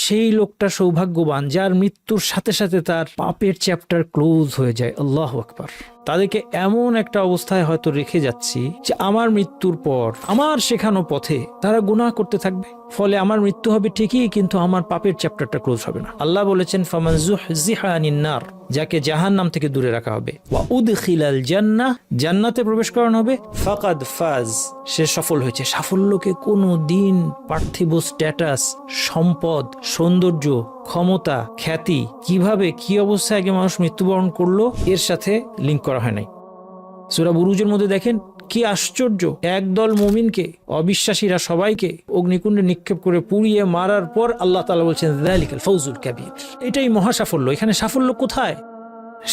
সেই লোকটা সৌভাগ্যবান যার মৃত্যুর সাথে সাথে তার পাপের চ্যাপ্টার ক্লোজ হয়ে যায়। আল্লাহু আকবার। তাদেরকে এমন একটা অবস্থায় হয়তো রেখে যাচ্ছি যে আমার মৃত্যুর পর আমার শেখানো পথে তারা গুনাহ করতে থাকবে, ফলে আমার মৃত্যু হবে ঠিকই, কিন্তু আমার পাপের চ্যাপ্টারটা ক্লোজ হবে না। আল্লাহ বলেছেন ফামান যুহজিহা আনিন নার, যাকে জাহান্নাম থেকে দূরে রাখা হবে, ওয়া উদখিলাল জান্নাহ, জান্নাতে প্রবেশ করানো হবে, ফাকাদ ফাজ, সে সফল হয়েছে। সাফল্যকে কোনো দিন পার্থিব স্ট্যাটাস, সম্পদ, সৌন্দর্য, ক্ষমতা, খ্যাতি, কিভাবে কি অবস্থায় আগে মানুষ মৃত্যুবরণ করলো এর সাথে লিঙ্ক করা হয় নাই। সূরা বুরুজের মধ্যে দেখেন কি আশ্চর্য, একদল মুমিনকে অবিশ্বাসীরা সবাইকে অগ্নিকুণ্ডে নিক্ষেপ করে পুড়িয়ে মারার পর আল্লাহ তাআলা বলছেন যালিকাল ফাউজুল কাবীর, এটাই মহা সাফল্য। এখানে সাফল্য কোথায়?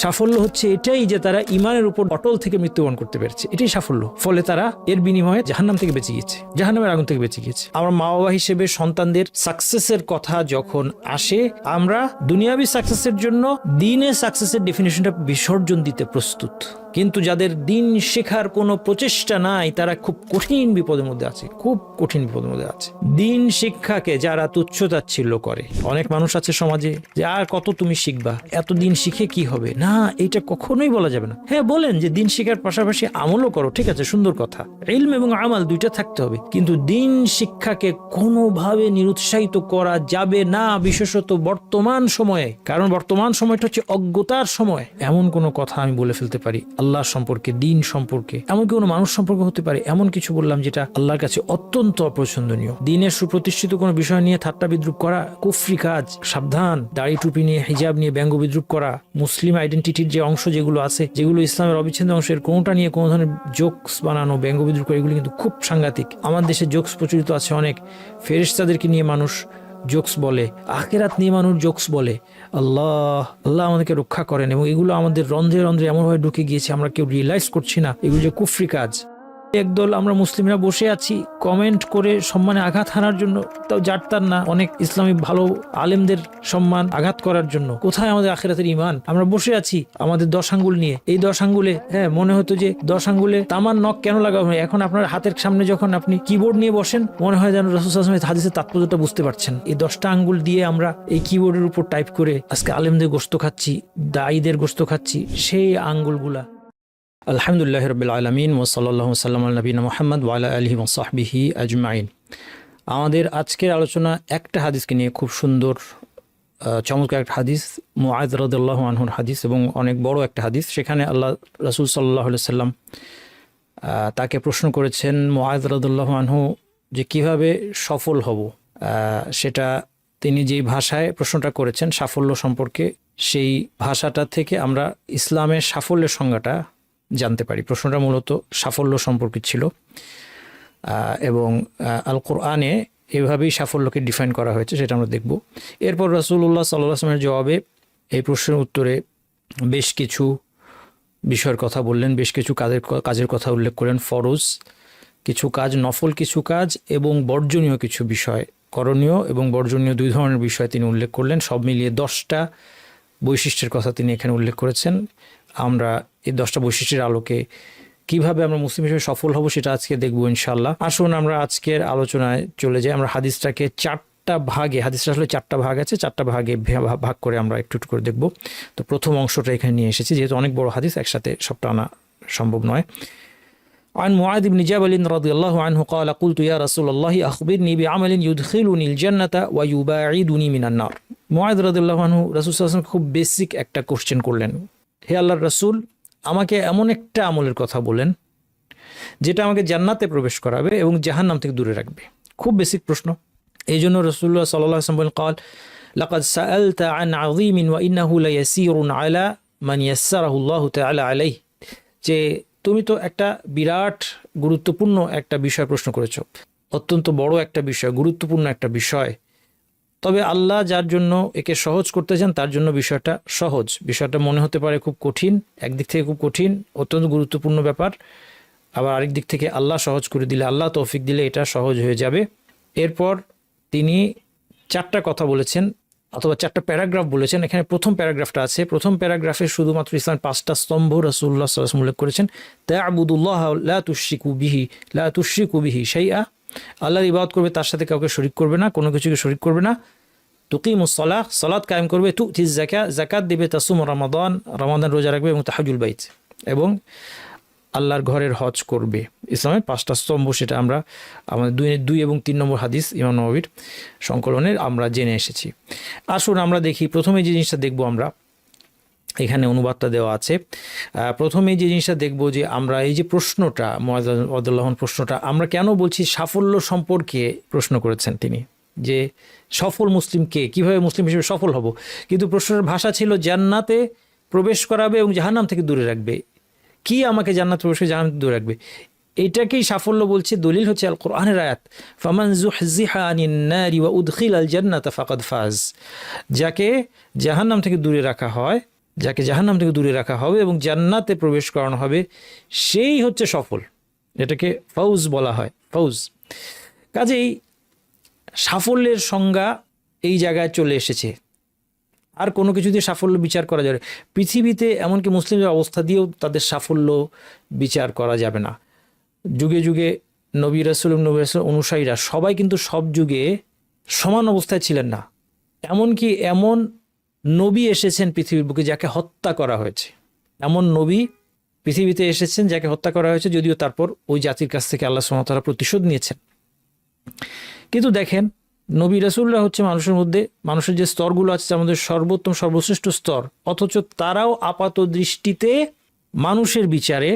সাফল্য হচ্ছে এটাই যে তারা ইমানের উপর অটল থেকে মৃত্যুবরণ করতে পেরেছে, এটাই সাফল্য। ফলে তারা এর বিনিময়ে জাহান্নাম থেকে বেঁচে গিয়েছে, জাহান্নামের আগুন থেকে বেঁচে গিয়েছে। আমরা মা বাবা হিসেবে সন্তানদের সাকসেসের কথা যখন আসে, আমরা দুনিয়াবি সাকসেসের জন্য দ্বীনের সাকসেসের ডেফিনিশনটা বিসর্জন দিতে প্রস্তুত, কিন্তু যাদের দ্বীন শেখার কোনো প্রচেষ্টা নাই তারা খুব কঠিন বিপদের মধ্যে আছে, খুব কঠিন বিপদের মধ্যে আছে। দ্বীন শিক্ষাকে যারা তুচ্ছতাচ্ছিল্য করে, অনেক মানুষ আছে সমাজে যে আর কত তুমি শিখবা, এত দিন শিখে কি হবে, না এটা কখনোই বলা যাবে না। হ্যাঁ বলেন যে দিন শিক্ষার পাশাপাশি আমলও করো, ঠিক আছে, সুন্দর কথা, ইলম এবং আমাল দুইটা থাকতে হবে, কিন্তু দিন শিক্ষাকে কোনোভাবে নিরুৎসাহিত করা যাবে না, বিশেষত বর্তমান সময়ে। কারণ বর্তমান সময়টা হচ্ছে অজ্ঞতার সময়। এমন কোনো কথা আমি বলে ফেলতে পারি আল্লাহ সম্পর্কে, দিন সম্পর্কে, এমনকি কোনো মানুষ সম্পর্কে হতে পারে, এমন কিছু বললাম যেটা আল্লাহর কাছে অত্যন্ত অপছন্দনীয়। দিনের সুপ্রতিষ্ঠিত কোনো বিষয় নিয়ে ঠাট্টা বিদ্রুপ করা কুফরি কাজ, সাবধান। দাড়ি টুপি নিয়ে, হিজাব নিয়ে ব্যঙ্গ বিদ্রুপ করা, মুসলিম আইডেন্টিটির যে অংশ যেগুলো আছে, যেগুলো ইসলামের অবিচ্ছেদ্য অংশের, কোনটা নিয়ে কোনো ধরনের জোকস বানানো, ব্যঙ্গ বিদ্রুপ করা, এগুলো কিন্তু খুব সাংঘাতিক। আমার দেশে জোকস প্রচলিত আছে অনেক, ফেরেশতাদেরকে নিয়ে মানুষ জোকস বলে, আখিরাত নিয়ে মানুষ জোকস বলে। আল্লাহ আল্লাহ আমাদেরকে রক্ষা করেন। এবং এগুলো আমাদের রন্ধ্রে রন্ধ্রে এমনভাবে ঢুকে গিয়েছে আমরা কেউ রিয়েলাইজ করছি না এগুলো যে কুফরি কাজ। একদল আমরা মুসলিমরা বসে আছি কমেন্ট করে সম্মানে আঘাত হানার জন্য, তাও যার তার না, অনেক ইসলামিক ভালো আলেমদের সম্মান আঘাত করার জন্য। কোথায় আমাদের আখিরাতের ঈমান? আমরা বসে আছি আমাদের 10 আঙ্গুল নিয়ে, এই 10 আঙ্গুলে, হ্যাঁ মনে হতো যে 10 আঙ্গুলে তামার নখ কেন লাগানো হয়। এখন আপনার হাতের সামনে যখন আপনি কিবোর্ড নিয়ে বসেন, মনে হয় যেন রাসূল সাল্লাল্লাহু আলাইহি ওয়াসাল্লাম হাদিসের তাৎপর্যটা বুঝতে পারছেন। এই 10টা আঙ্গুল দিয়ে আমরা এই কিবোর্ডের উপর টাইপ করে আজকে আলেমদের গোশত খাচ্ছি, দায়ীদের গোশত খাচ্ছি, সেই আঙ্গুলগুলা। আলহামদুলিল্লাহ রাব্বিল আলামিন ওয়া সাল্লাল্লাহু সাল্লাম আলা নবিয়িনা মুহাম্মদ ওয়া আলা আলিহি ওয়া সাহবিহি আজমাইন। আমাদের আজকের আলোচনা একটা হাদিসকে নিয়ে, খুব সুন্দর চমৎকার একটা হাদিস, মুআয রাদিয়াল্লাহু আনহুর হাদিস, এবং অনেক বড় একটা হাদিস। সেখানে আল্লাহ রাসূল সাল্লাল্লাহু আলাইহি সাল্লাম তাকে প্রশ্ন করেছেন, মুআয রাদিয়াল্লাহু আনহু, যে কিভাবে সফল হব। সেটা তিনি যেই ভাষায় প্রশ্নটা করেছেন সাফল্য সম্পর্কে, সেই ভাষাটা থেকে আমরা ইসলামের সাফল্যের সংজ্ঞাটা জানতে পারি। প্রশ্নটা মূলত সাফল্য সম্পর্কে ছিল, এবং আল কোরআনে এভাবেই সাফল্যকে ডিফাইন করা হয়েছে, সেটা আমরা দেখব। এরপর রাসূলুল্লাহ সাল্লাল্লাহু আলাইহি ওয়াসাল্লামের জবাবে এই প্রশ্নের উত্তরে বেশ কিছু বিষয়ের কথা বললেন, বেশ কিছু কাজের কথা উল্লেখ করলেন। ফরজ কিছু কাজ, নফল কিছু কাজ, এবং বর্জনীয় কিছু বিষয়, করণীয় এবং বর্জনীয় দুই ধরনের বিষয় তিনি উল্লেখ করলেন। সব মিলিয়ে 10টা বৈশিষ্ট্যের কথা তিনি এখানে উল্লেখ করেছেন। আমরা এই 10টা বৈশিষ্ট্যের আলোকে কিভাবে আমরা মুসলিম হিসেবে সফল হব সেটা আজকে দেখব ইনশাআল্লাহ। আসুন আমরা আজকের আলোচনায় চলে যাই। আমরা হাদিসটাকে 4টা ভাগে, হাদিসটা আসলে 4টা ভাগ আছে, 4টা ভাগে ভাগ করে আমরা একটু একটু করে দেখব। তো প্রথম অংশটা এখানে নিয়ে এসেছি, যেহেতু অনেক বড় হাদিস, একসাথে সবটা আনা সম্ভব নয়। عن معاذ بن جبل رضي الله عنه قال قلت يا رسول الله أخبرني بعمل يدخلني الجنة ويباعدني من النار। মুআয রাদিয়াল্লাহু আনহু রাসূল সাল্লাল্লাহু আলাইহি ওয়াসাল্লাম খুব বেসিক একটা কোশ্চেন করলেন, হে আল্লাহর রাসূল, আমাকে এমন একটা আমলের কথা বলেন যেটা আমাকে জান্নাতে প্রবেশ করাবে এবং জাহান্নাম থেকে দূরে রাখবে। খুব বেসিক প্রশ্ন। এই জন্য রাসূলুল্লাহ সাল্লাল্লাহু আলাইহি ওয়াসাল্লাম বলেন, قال لقد سألت عن عظيم وإنه ليسير على من يسره الله تعالى عليه। যে তুমি তো একটা বিরাট গুরুত্বপূর্ণ একটা বিষয় প্রশ্ন করেছ, অত্যন্ত বড় একটা বিষয়, গুরুত্বপূর্ণ একটা বিষয়, তবে আল্লাহ যার জন্য একে সহজ করতে চান তার জন্য বিষয়টা সহজ। বিষয়টা মনে হতে পারে খুব কঠিন, একদিক থেকে খুব কঠিন, অত্যন্ত গুরুত্বপূর্ণ ব্যাপার, আবার আরেক দিক থেকে আল্লাহ সহজ করে দিলে, আল্লাহ তৌফিক দিলে এটা সহজ হয়ে যাবে। এরপর তিনি 4টা কথা বলেছেন, অথবা 4টা প্যারাগ্রাফ বলেছেন। এখানে প্রথম প্যারাগ্রাফটা আছে, প্রথম প্যারাগ্রাফে শুধুমাত্র ইসলামের 5টা স্তম্ভ রাসূলুল্লাহ সাল্লাল্লাহু আলাইহি ওয়াসাল্লাম উল্লেখ করেছেন। তা'বুদুল্লাহ লা তুশরিকু বিহি শাইআ, আল্লাহর ইবাদত করবে, তার সাথে কাউকে শরীক করবে না, কোনো কিছুকে শরীক করবে না। তুকিমুস সালাহ, সালাত কায়েম করবে, তুতিজ যাকাত, যাকাত দিবে, তাসুম রমাদান, রমাদান রোজা রাখবে, এবং তাহাজুল বাইত, এবং আল্লাহর ঘরের হজ করবে। ইসলামের 5টা স্তম্ভ, সেটা আমরা আমাদের 2 এবং 3 নম্বর হাদিস ইমাম নববীর সংকলনের আমরা জেনে এসেছি। আসুন আমরা দেখি, প্রথমে যে জিনিসটা দেখব আমরা, এখানে অনুবাদটা দেওয়া আছে। প্রথমে যে জিনিসটা দেখব যে আমরা এই যে প্রশ্নটা, মুআজ্জাজুল্লাহন প্রশ্নটা, আমরা কেন বলছি সাফল্য সম্পর্কে প্রশ্ন করেছেন তিনি, যে সফল মুসলিম কে, কীভাবে মুসলিম হিসেবে সফল হব, কিন্তু প্রশ্নের ভাষা ছিল জান্নাতে প্রবেশ করাবে এবং জাহান্নাম থেকে দূরে রাখবে। কি আমাকে জান্নাত প্রবেশ করে জাহান্নাম থেকে দূরে রাখবে, এটাকেই সাফল্য বলছে। দলিল হচ্ছে আল কোরআনের আয়াত, ফামান যুহজিহা আনিন নারি ওয়া উদখিলাল জান্নাতা ফাকাদ ফাজ। যাকে জাহান্নাম থেকে দূরে রাখা হয়, যাকে জাহান্নাম থেকে দূরে রাখা হবে এবং জান্নাতে প্রবেশ করানো হবে, সেই হচ্ছে সফল। এটাকে ফাউজ বলা হয়, ফাউজ। কাজেই সাফল্যের সংজ্ঞা এই জায়গায় চলে এসেছে। আর কোনো কিছু দিয়ে সাফল্য বিচার করা যাবে, পৃথিবীতে এমনকি মুসলিমদের অবস্থা দিয়েও তাদের সাফল্য বিচার করা যাবে না। যুগে যুগে নবী রাসূল এবং নবী রাসূল অনুসারীরা সবাই কিন্তু সব যুগে সমান অবস্থায় ছিলেন না। এমনকি এমন নবী এসেছেন পৃথিবীর বুকে যাকে হত্যা করা হয়েছে, এমন নবী পৃথিবীতে এসেছেন যাকে হত্যা করা হয়েছে, যদিও তারপর ওই জাতির কাছ থেকে আল্লাহ সুবহানাহু ওয়া তাআলা প্রতিশোধ নিয়েছেন। কিন্তু দেখেন, নবী রাসূলরা হচ্ছে মানুষের মধ্যে, মানুষের যে স্তরগুলো আছে আমাদের সর্বোত্তম সর্বশ্রেষ্ঠ স্তর, অথচ তারাও আপাত দৃষ্টিতে মানুষের বিচারে,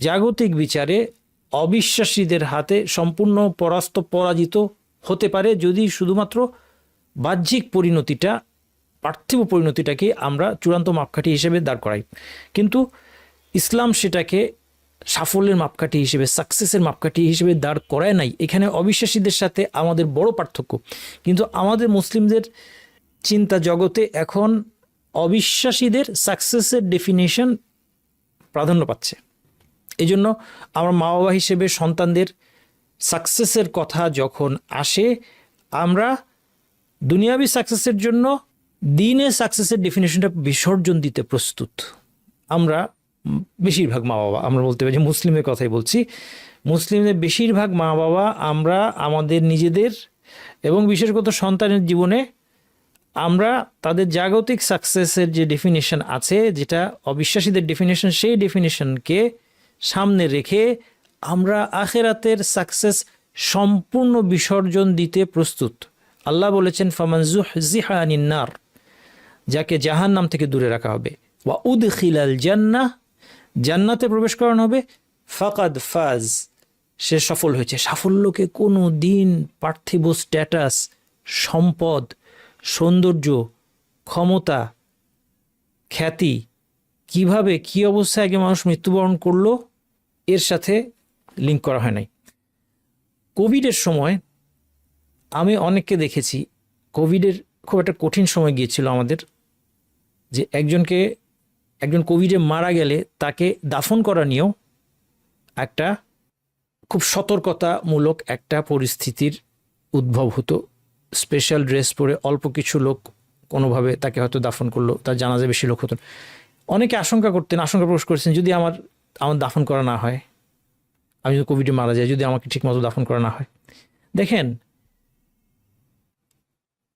জাগতিক বিচারে অবিশ্বাসীদের হাতে সম্পূর্ণ পরাজিত হতে পারে, যদি শুধুমাত্র বাহ্যিক পরিণতিটা, পার্থিব পরিণতিটাকে আমরা চূড়ান্ত মাপকাঠি হিসেবে দাঁড় করাই। কিন্তু ইসলাম সেটাকে সাফল্যের মাপকাঠি হিসেবে, সাকসেসের মাপকাঠি হিসেবে দাঁড় করায় নাই। এখানে অবিশ্বাসীদের সাথে আমাদের বড় পার্থক্য। কিন্তু আমাদের মুসলিমদের চিন্তা জগতে এখন অবিশ্বাসীদের সাকসেসের ডেফিনেশন প্রাধান্য পাচ্ছে। এই জন্য আমার মা বাবা হিসেবে সন্তানদের সাকসেসের কথা যখন আসে, আমরা দুনিয়াবি সাকসেসের জন্য দিনের সাকসেসের ডেফিনেশনটা বিসর্জন দিতে প্রস্তুত। আমরা বেশিরভাগ মা বাবা, আমরা বলতে পারি, মুসলিমের কথাই বলছি, মুসলিমদের বেশিরভাগ মা বাবা আমরা আমাদের নিজেদের এবং বিশেষত সন্তানের জীবনে আমরা তাদের জাগতিক সাকসেসের যে ডেফিনেশন আছে, যেটা অবিশ্বাসীদের ডেফিনেশন, সেই ডেফিনেশনকে সামনে রেখে আমরা আখেরাতের সাকসেস সম্পূর্ণ বিসর্জন দিতে প্রস্তুত। আল্লাহ বলেছেন, ফামান যুহজিহা আনিন নার, যাকে জাহান্নাম থেকে দূরে রাখা হবে, ওয়া উদখিলাল জান্নাহ, জান্নাতে প্রবেশ করানো হবে, ফাকাদ ফাজ, সে সফল হয়েছে। সাফল্যকে কোনো দিন পার্থিব স্ট্যাটাস, সম্পদ, সৌন্দর্য, ক্ষমতা, খ্যাতি, কিভাবে কি অবস্থায় আগে মানুষ মৃত্যুবরণ করলো, এর সাথে লিঙ্ক করা হয় নাই। কোভিডের সময় আমি অনেককে দেখেছি, কোভিডের খুব একটা কঠিন সময় গিয়েছিল আমাদের, যে একজন কোভিডে মারা গেলে তাকে দাফন করা নিয়েও একটা খুব সতর্কতামূলক একটা পরিস্থিতির উদ্ভব হতো। স্পেশাল ড্রেস পরে অল্প কিছু লোক কোনোভাবে তাকে হয়তো দাফন করলো, তার জানাজা বেশি লোক হতো। অনেকে আশঙ্কা প্রকাশ করেছেন, যদি আমার দাফন করা না হয়, আমি যদি কোভিডে মারা যাই, যদি আমাকে ঠিকমতো দাফন করা না হয়। দেখেন,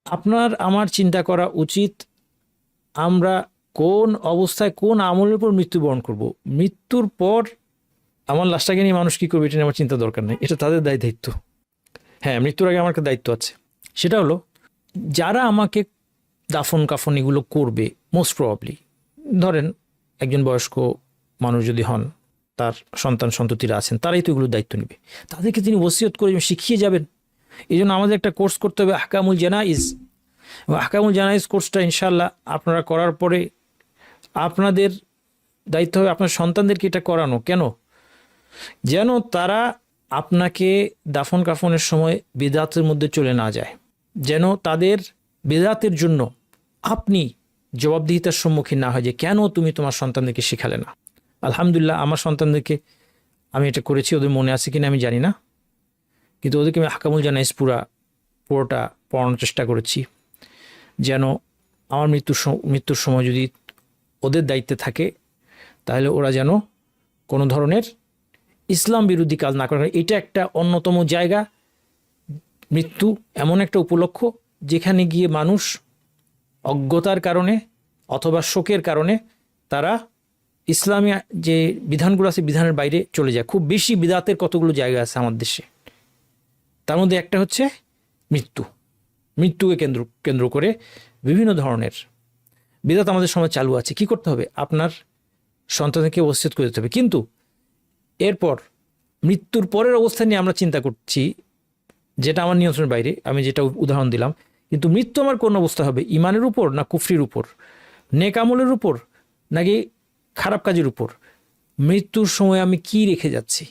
আপনার আমার চিন্তা করা উচিত, আমরা কোন অবস্থায় কোন আমলের উপর মৃত্যুবরণ করব। মৃত্যুর পর আমার লাশটাকে নিয়ে মানুষ কী করবে, এটা নিয়ে আমার চিন্তা দরকার নেই, এটা তাদের দায়িত্ব। হ্যাঁ, মৃত্যুর আগে আমার একটা দায়িত্ব আছে, সেটা হলো যারা আমাকে দাফন কাফন এগুলো করবে, মোস্ট প্রবাবলি ধরেন একজন বয়স্ক মানুষ যদি হন, তার সন্তান সন্ততিরা আছেন, তারাই তো এগুলোর দায়িত্ব নেবে। তাদেরকে তিনি ওসিয়ত করে শিখিয়ে যাবেন। এই জন্য আমাদের একটা কোর্স করতে হবে, আহকামুল জানাইজ। আহকামুল জানাইজ কোর্সটা ইনশাল্লাহ আপনারা করার পরে আপনাদের দায়িত্ব হবে আপনার সন্তানদেরকে এটা করানো। কেন? যেন তারা আপনাকে দাফন কাফনের সময় বিদআতের মধ্যে চলে না যায়, যেন তাদের বিদআতের জন্য আপনি জবাবদিহিতার সম্মুখীন না হয়, যে কেন তুমি তোমার সন্তানদেরকে শেখালে না। আলহামদুলিল্লাহ, আমার সন্তানদেরকে আমি এটা করেছি, ওদের মনে আছে কিনা আমি জানি না, কিন্তু ওদেরকে আমি আহকামুল জানাইজ পুরোটা পড়ানোর চেষ্টা করেছি, যেন আমার মৃত্যুর সময় যদি ওদের দায়িত্বে থাকে, তাহলে ওরা যেন কোনো ধরনের ইসলাম বিরোধী কাজ না করে। এটা একটা অন্যতম জায়গা, মৃত্যু এমন একটা উপলক্ষ যেখানে গিয়ে মানুষ অজ্ঞতার কারণে অথবা শোকের কারণে তারা ইসলামী যে বিধানগুলো আছে বিধানের বাইরে চলে যায়। খুব বেশি বিদাতের কতগুলো জায়গা আছে আমার দেশে, তার মধ্যে একটা হচ্ছে মৃত্যুকে কেন্দ্র করে বিভিন্ন ধরনের বিদাত আমাদের সময় চালু আছে। কি করতে হবে? আপনার সন্তানকে ওসিয়ত করে দিতে হবে। কিন্তু এরপর মৃত্যুর পরের অবস্থা নিয়ে আমরা চিন্তা করছি, যেটা আমার নিয়ন্ত্রণের বাইরে। আমি যেটা উদাহরণ দিলাম, কিন্তু মৃত্যু আমার কোন অবস্থা হবে? ইমানের উপর না কুফরির উপর, নেক আমলের উপর নাকি খারাপ কাজের উপর? মৃত্যুর সময় আমি কি রেখে যাচ্ছি?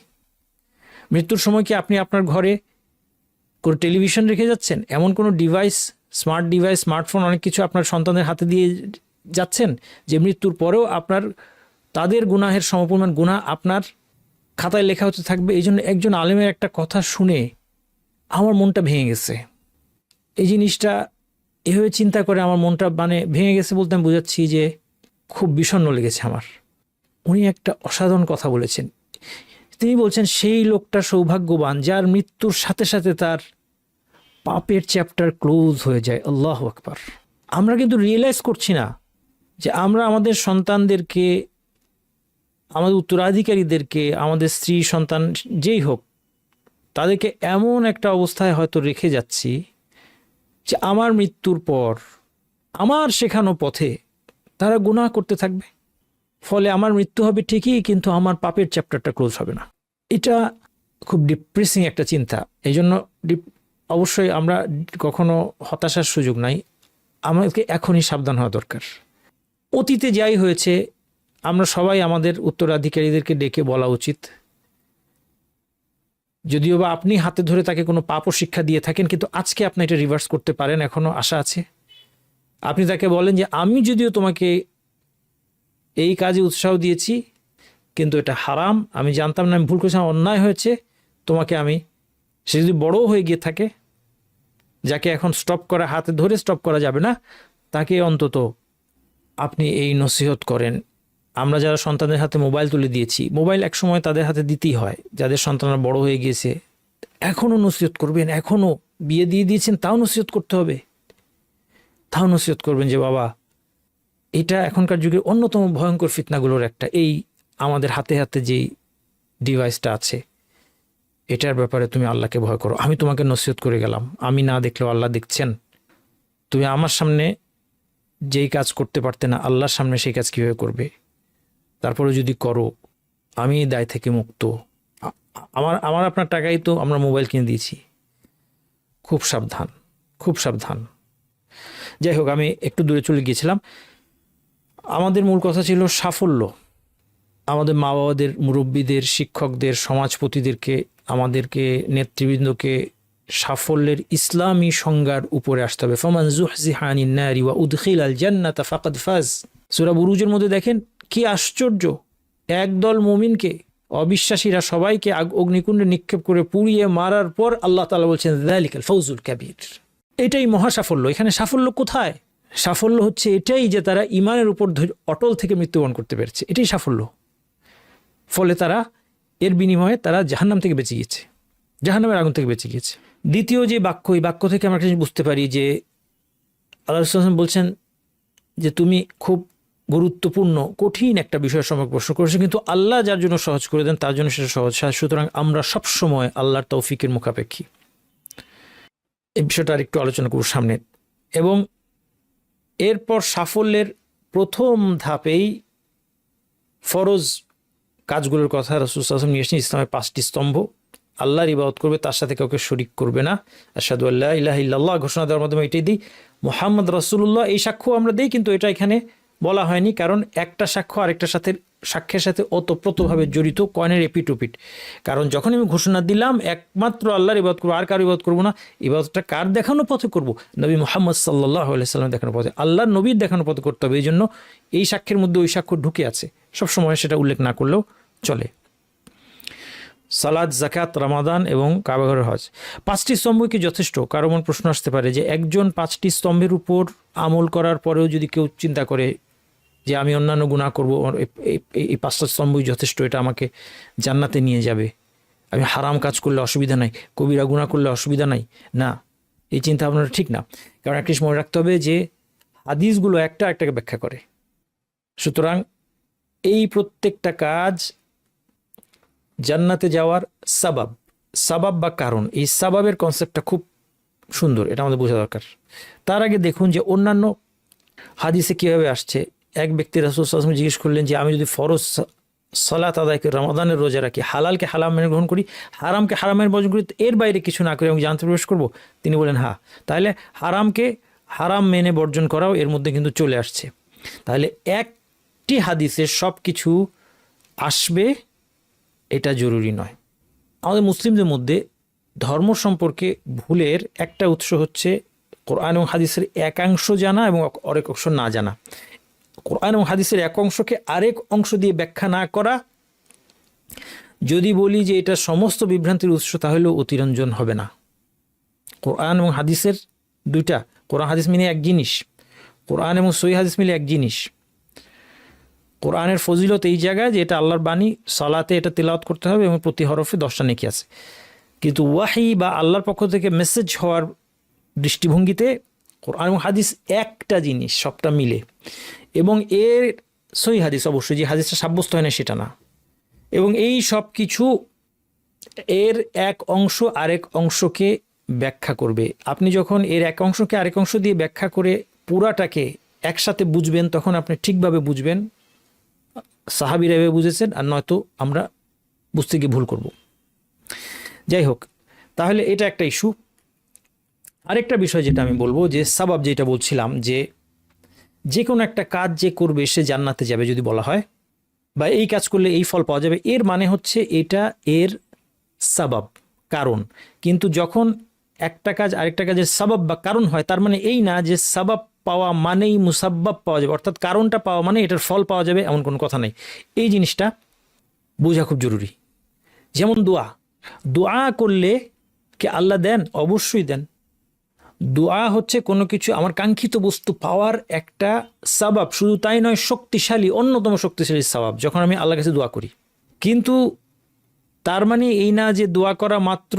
মৃত্যুর সময় কি আপনি আপনার ঘরে কোনো টেলিভিশন রেখে যাচ্ছেন? এমন কোনো ডিভাইস, স্মার্ট ডিভাইস, স্মার্টফোন, অনেক কিছু আপনার সন্তানের হাতে দিয়ে যাচ্ছেন যে মৃত্যুর পরেও আপনার তাদের গুনাহের সমপরিমাণ গুনাহ আপনার খাতায় লেখা হতে থাকবে? এই জন্য একজন আলেমের একটা কথা শুনে আমার মনটা ভেঙে গেছে। এই জিনিসটা এভাবে চিন্তা করে আমার মনটা ভেঙে গেছে বলতে আমি বোঝাচ্ছি যে খুব বিষণ্ণ লেগেছে আমার। উনি একটা অসাধারণ কথা বলেছেন। তিনি বলছেন সেই লোকটা সৌভাগ্যবান যার মৃত্যুর সাথে সাথে তার পাপের চ্যাপ্টার ক্লোজ হয়ে যায়। আল্লাহু আকবার। আমরা কিন্তু রিয়েলাইজ করছি না যে আমরা আমাদের সন্তানদেরকে, আমাদের উত্তরাধিকারীদেরকে, আমাদের স্ত্রী সন্তান যেই হোক, তাদেরকে এমন একটা অবস্থায় হয়তো রেখে যাচ্ছি যে আমার মৃত্যুর পর আমার শেখানো পথে তারা গুনাহ করতে থাকবে। ফলে আমার মৃত্যু হবে ঠিকই, কিন্তু আমার পাপের চ্যাপ্টারটা ক্লোজ হবে না। এটা খুব ডিপ্রেসিং একটা চিন্তা। এই জন্য অবশ্যই আমরা কখনো হতাশার সুযোগ নাই, আমাদেরকে এখনই সাবধান হওয়া দরকার। অতীতে যাই হয়েছে আমরা সবাই আমাদের উত্তরাধিকারীদেরকে ডেকে বলা উচিত, যদিও বা আপনি হাতে ধরে তাকে কোনো পাপও শিক্ষা দিয়ে থাকেন, কিন্তু আজকে আপনি এটা রিভার্স করতে পারেন, এখনো আশা আছে। আপনি তাকে বলেন যে আমি যদিও তোমাকে এই কাজে উৎসাহ দিয়েছি, কিন্তু এটা হারাম, আমি জানতাম না, আমি ভুল করেছিলাম, অন্যায় হয়েছে, তোমাকে আমি, সে যদি বড় হয়ে গিয়ে থাকে, যাকে এখন হাতে ধরে স্টপ করা যাবে না, তাকে অন্তত আপনি এই নসিহত করেন। আমরা যারা সন্তানদের হাতে মোবাইল তুলে দিয়েছি, মোবাইল একসময় তাদের হাতে দিতেই হয়, যাদের সন্তানরা বড় হয়ে গিয়েছে, এখনও নসিহত করবেন। এখনও বিয়ে দিয়ে দিয়েছেন, তাও নসিহত করতে হবে, তাও নসিহত করবেন যে বাবা, এটা এখনকার যুগের অন্যতম ভয়ঙ্কর ফিতনাগুলোর একটা, এই আমাদের হাতে হাতে যেই ডিভাইসটা আছে, এটার ব্যাপারে তুমি আল্লাহকে ভয় করো। আমি তোমাকে নসিহত করে গেলাম, আমি না দেখলেও আল্লাহ দেখছেন। তুমি আমার সামনে যেই কাজ করতে পারতে না, আল্লাহর সামনে সেই কাজ কীভাবে করবে? তারপরে যদি করো, আমি দায় থেকে মুক্ত। আমার আপনার টাকাই তো আমরা মোবাইল কিনে দিয়েছি। খুব সাবধান, খুব সাবধান। যাই হোক, আমি একটু দূরে চলে গিয়েছিলাম। আমাদের মূল কথা ছিল সাফল্য। আমাদের মা বাবাদের, মুরব্বীদের, শিক্ষকদের, সমাজপতিদেরকে, আমাদেরকে, নেতৃবৃন্দকে সাফল্যের ইসলামী সংজ্ঞার উপরে আসতে হবে। ফামান যুহজিহা আনিন নারি ওয়া উদখিলাল জান্নাতা ফাকাদ ফাজ। সূরা বুরুজের মধ্যে দেখেন কি আশ্চর্য, একদল মুমিনকে অবিশ্বাসীরা সবাইকে অগ্নিকুণ্ডে নিক্ষেপ করে পুড়িয়ে মারার পর আল্লাহ তাআলা বলছেন যালিকাল ফাউজুল কাবীর। এটাই মহা সাফল্য। এখানে সাফল্য কোথায়? সাফল্য হচ্ছে এটাই যে তারা ইমানের উপর অটল থেকে মৃত্যুবরণ করতে পেরেছে, এটাই সাফল্য। ফলে তারা এর বিনিময়ে তারা জাহান্নাম থেকে বেঁচে গিয়েছে, জাহান্নামের আগুন থেকে বেঁচে গিয়েছে। দ্বিতীয় যে বাক্য, এই বাক্য থেকে আমরা কিছু বুঝতে পারি যে আল্লাহ রাসূল সাল্লাল্লাহু আলাইহি ওয়াসাল্লাম বলছেন যে তুমি খুব গুরুত্বপূর্ণ কঠিন একটা বিষয়ের সম্পর্কে প্রশ্ন করেছো, কিন্তু আল্লাহ যার জন্য সহজ করে দেন তার জন্য সেটা সহজ। সুতরাং আমরা সবসময় আল্লাহর তৌফিকের মুখাপেক্ষী। এই বিষয়টা আর একটু আলোচনা করব সামনে। এবং এরপর সাফল্যের প্রথম ধাপেই ফরজ কাজগুলোর কথা রাসূল সাল্লাল্লাহু আলাইহি ওয়াসাল্লাম নিয়ে এসেছেন। ইসলামের 5টি স্তম্ভ। আল্লাহর ইবাদত করবে, তার সাথে কাউকে শরীক করবে না। আশহাদু আল্লা ইলাহা ইল্লাল্লাহ ঘোষণা দেওয়ার মাধ্যমে এটাই দিই। মুহাম্মদ রাসূলুল্লাহ, এই সাক্ষ্য আমরা দিই, কিন্তু এটা এখানে বলা হয়নি, কারণ একটা সাক্ষ্য আরেকটার সাথে, সাক্ষ্যের সাথে ওতপ্রোতভাবে জড়িত, কয়েনের এপিটোপিট। কারণ যখন আমি ঘোষণা দিলাম একমাত্র আল্লাহর ইবাদত করবো, আর কারো ইবাদত করবো না, ইবাদতটা কার দেখানো পথে করব? নবী মুহাম্মদ সাল্লাল্লাহু আলাইহি সাল্লাম দেখানো পথে, আল্লাহর নবীর দেখানো পথে করতে হবে। এই জন্য এই সাক্ষ্যের মধ্যে ওই সাক্ষ্য ঢুকে আছে, সবসময় সেটা উল্লেখ না করলেও চলে। সালাত, যাকাত, রমাদান এবং কাবাঘরের হজ, 5টি স্তম্ভ কি যথেষ্ট? কারো মন প্রশ্ন আসতে পারে যে একজন 5টি স্তম্ভের উপর আমল করার পরেও যদি কেউ চিন্তা করে যে আমি অন্যান্য গুনাহ করব, এই 5টা স্তম্ভই যথেষ্ট, এটা আমাকে জান্নাতে নিয়ে যাবে, আমি হারাম কাজ করলে অসুবিধা নাই, কবিরা গুনাহ করলে অসুবিধা নাই, না, এই চিন্তা ভাবনাটা ঠিক না। কারণ একটা মনে রাখতে হবে যে হাদিসগুলো একটা একটাকে ব্যাখ্যা করে। সুতরাং এই প্রত্যেকটা কাজ জান্নাতে যাওয়ার সাবাব বা কারণ, এই সাবাবের কনসেপ্টটা খুব সুন্দর, এটা আমাদের বোঝা দরকার। তার আগে দেখুন যে অন্যান্য হাদিসে কীভাবে আসছে। এক ব্যক্তি রাসূল সাল্লাল্লাহু আলাইহি ওয়াসাল্লাম জিজ্ঞেস করলেন যে আমি যদি ফরজ সালাত আদায় করি, রমাদানের রোজা রাখি, হালালকে হালাল মেনে গ্রহণ করি, হারামকে হারাম মেনে বর্জন করি, এর বাইরে কিছু না করি এবং জান্নাতে প্রবেশ করব? তিনি বলেন হ্যাঁ। তাহলে হারামকে হারাম মেনে বর্জন করাও এর মধ্যে কিন্তু চলে আসছে। তাহলে একটি হাদিসে সব কিছু আসবে এটা জরুরি নয়। আমাদের মুসলিমদের মধ্যে ধর্ম সম্পর্কে ভুলের একটা উৎস হচ্ছে কোরআন এবং হাদিসের একাংশ জানা এবং আরেক অংশ না জানা। কোরআন এবং হাদিসের এক অংশকে আরেক অংশ দিয়ে ব্যাখ্যা না করা। যদি বলি যে এটা সমস্ত বিভ্রান্তির উৎস, তাহলেও অতিরঞ্জন হবে না। কোরআন এবং হাদিসের দুইটা, কোরআন হাদিস মিলে এক জিনিস, কোরআন এবং সহিহ হাদিস মিলে এক জিনিস। কোরআনের ফজিলত এই জায়গায় যে এটা আল্লাহর বাণী, সালাতে এটা তিলাওয়াত করতে হবে এবং প্রতি হরফে 10টা নেকি আছে। কিন্তু ওয়াহি বা আল্লাহর পক্ষ থেকে মেসেজ হওয়ার দৃষ্টিভঙ্গিতে কোরআন এবং হাদিস একটা জিনিস, সবটা মিলে। এবং এর সহিহ হাদিস অবশ্যই, যে হাদিসটা সাব্যস্ত হয় না সেটা না। এবং এই সব কিছু এর এক অংশ আরেক অংশকে ব্যাখ্যা করবে। আপনি যখন এর এক অংশকে আরেক অংশ দিয়ে ব্যাখ্যা করে পুরাটাকে একসাথে বুঝবেন, তখন আপনি ঠিকভাবে বুঝবেন, সাহাবীরা এভাবে বুঝেছেন, আর নয়তো আমরা বুঝতে গিয়ে ভুল করব। যাই হোক, তাহলে এটা একটা ইস্যু। আরেকটা বিষয় যেটা আমি বলবো, যে সাবাব যেটা বলছিলাম, যে কোনো একটা কাজ যে করবে সে জান্নাতে যাবে যদি বলা হয়, বা এই কাজ করলে এই ফল পাওয়া যাবে, এর মানে হচ্ছে এটা এর সাবাব, কারণ। কিন্তু যখন একটা কাজ আরেকটা কাজের সাবাব বা কারণ হয়, তার মানে এই না যে সাবাব পাওয়া মানেই মুসাব্বাব পাওয়া যাবে, অর্থাৎ কারণটা পাওয়া মানে এটার ফল পাওয়া যাবে, এমন কোনো কথা নেই। এই জিনিসটা বোঝা খুব জরুরি। যেমন দোয়া করলে কি আল্লাহ দেন? অবশ্যই দেন। দোয়া হচ্ছে কোনো কিছু আমার কাঙ্ক্ষিত বস্তু পাওয়ার একটা সাবাব, শুধু তাই নয়, শক্তিশালী, অন্যতম শক্তিশালী সাবাব যখন আমি আল্লাহর কাছে দোয়া করি। কিন্তু তার মানে এই না যে দোয়া করা মাত্র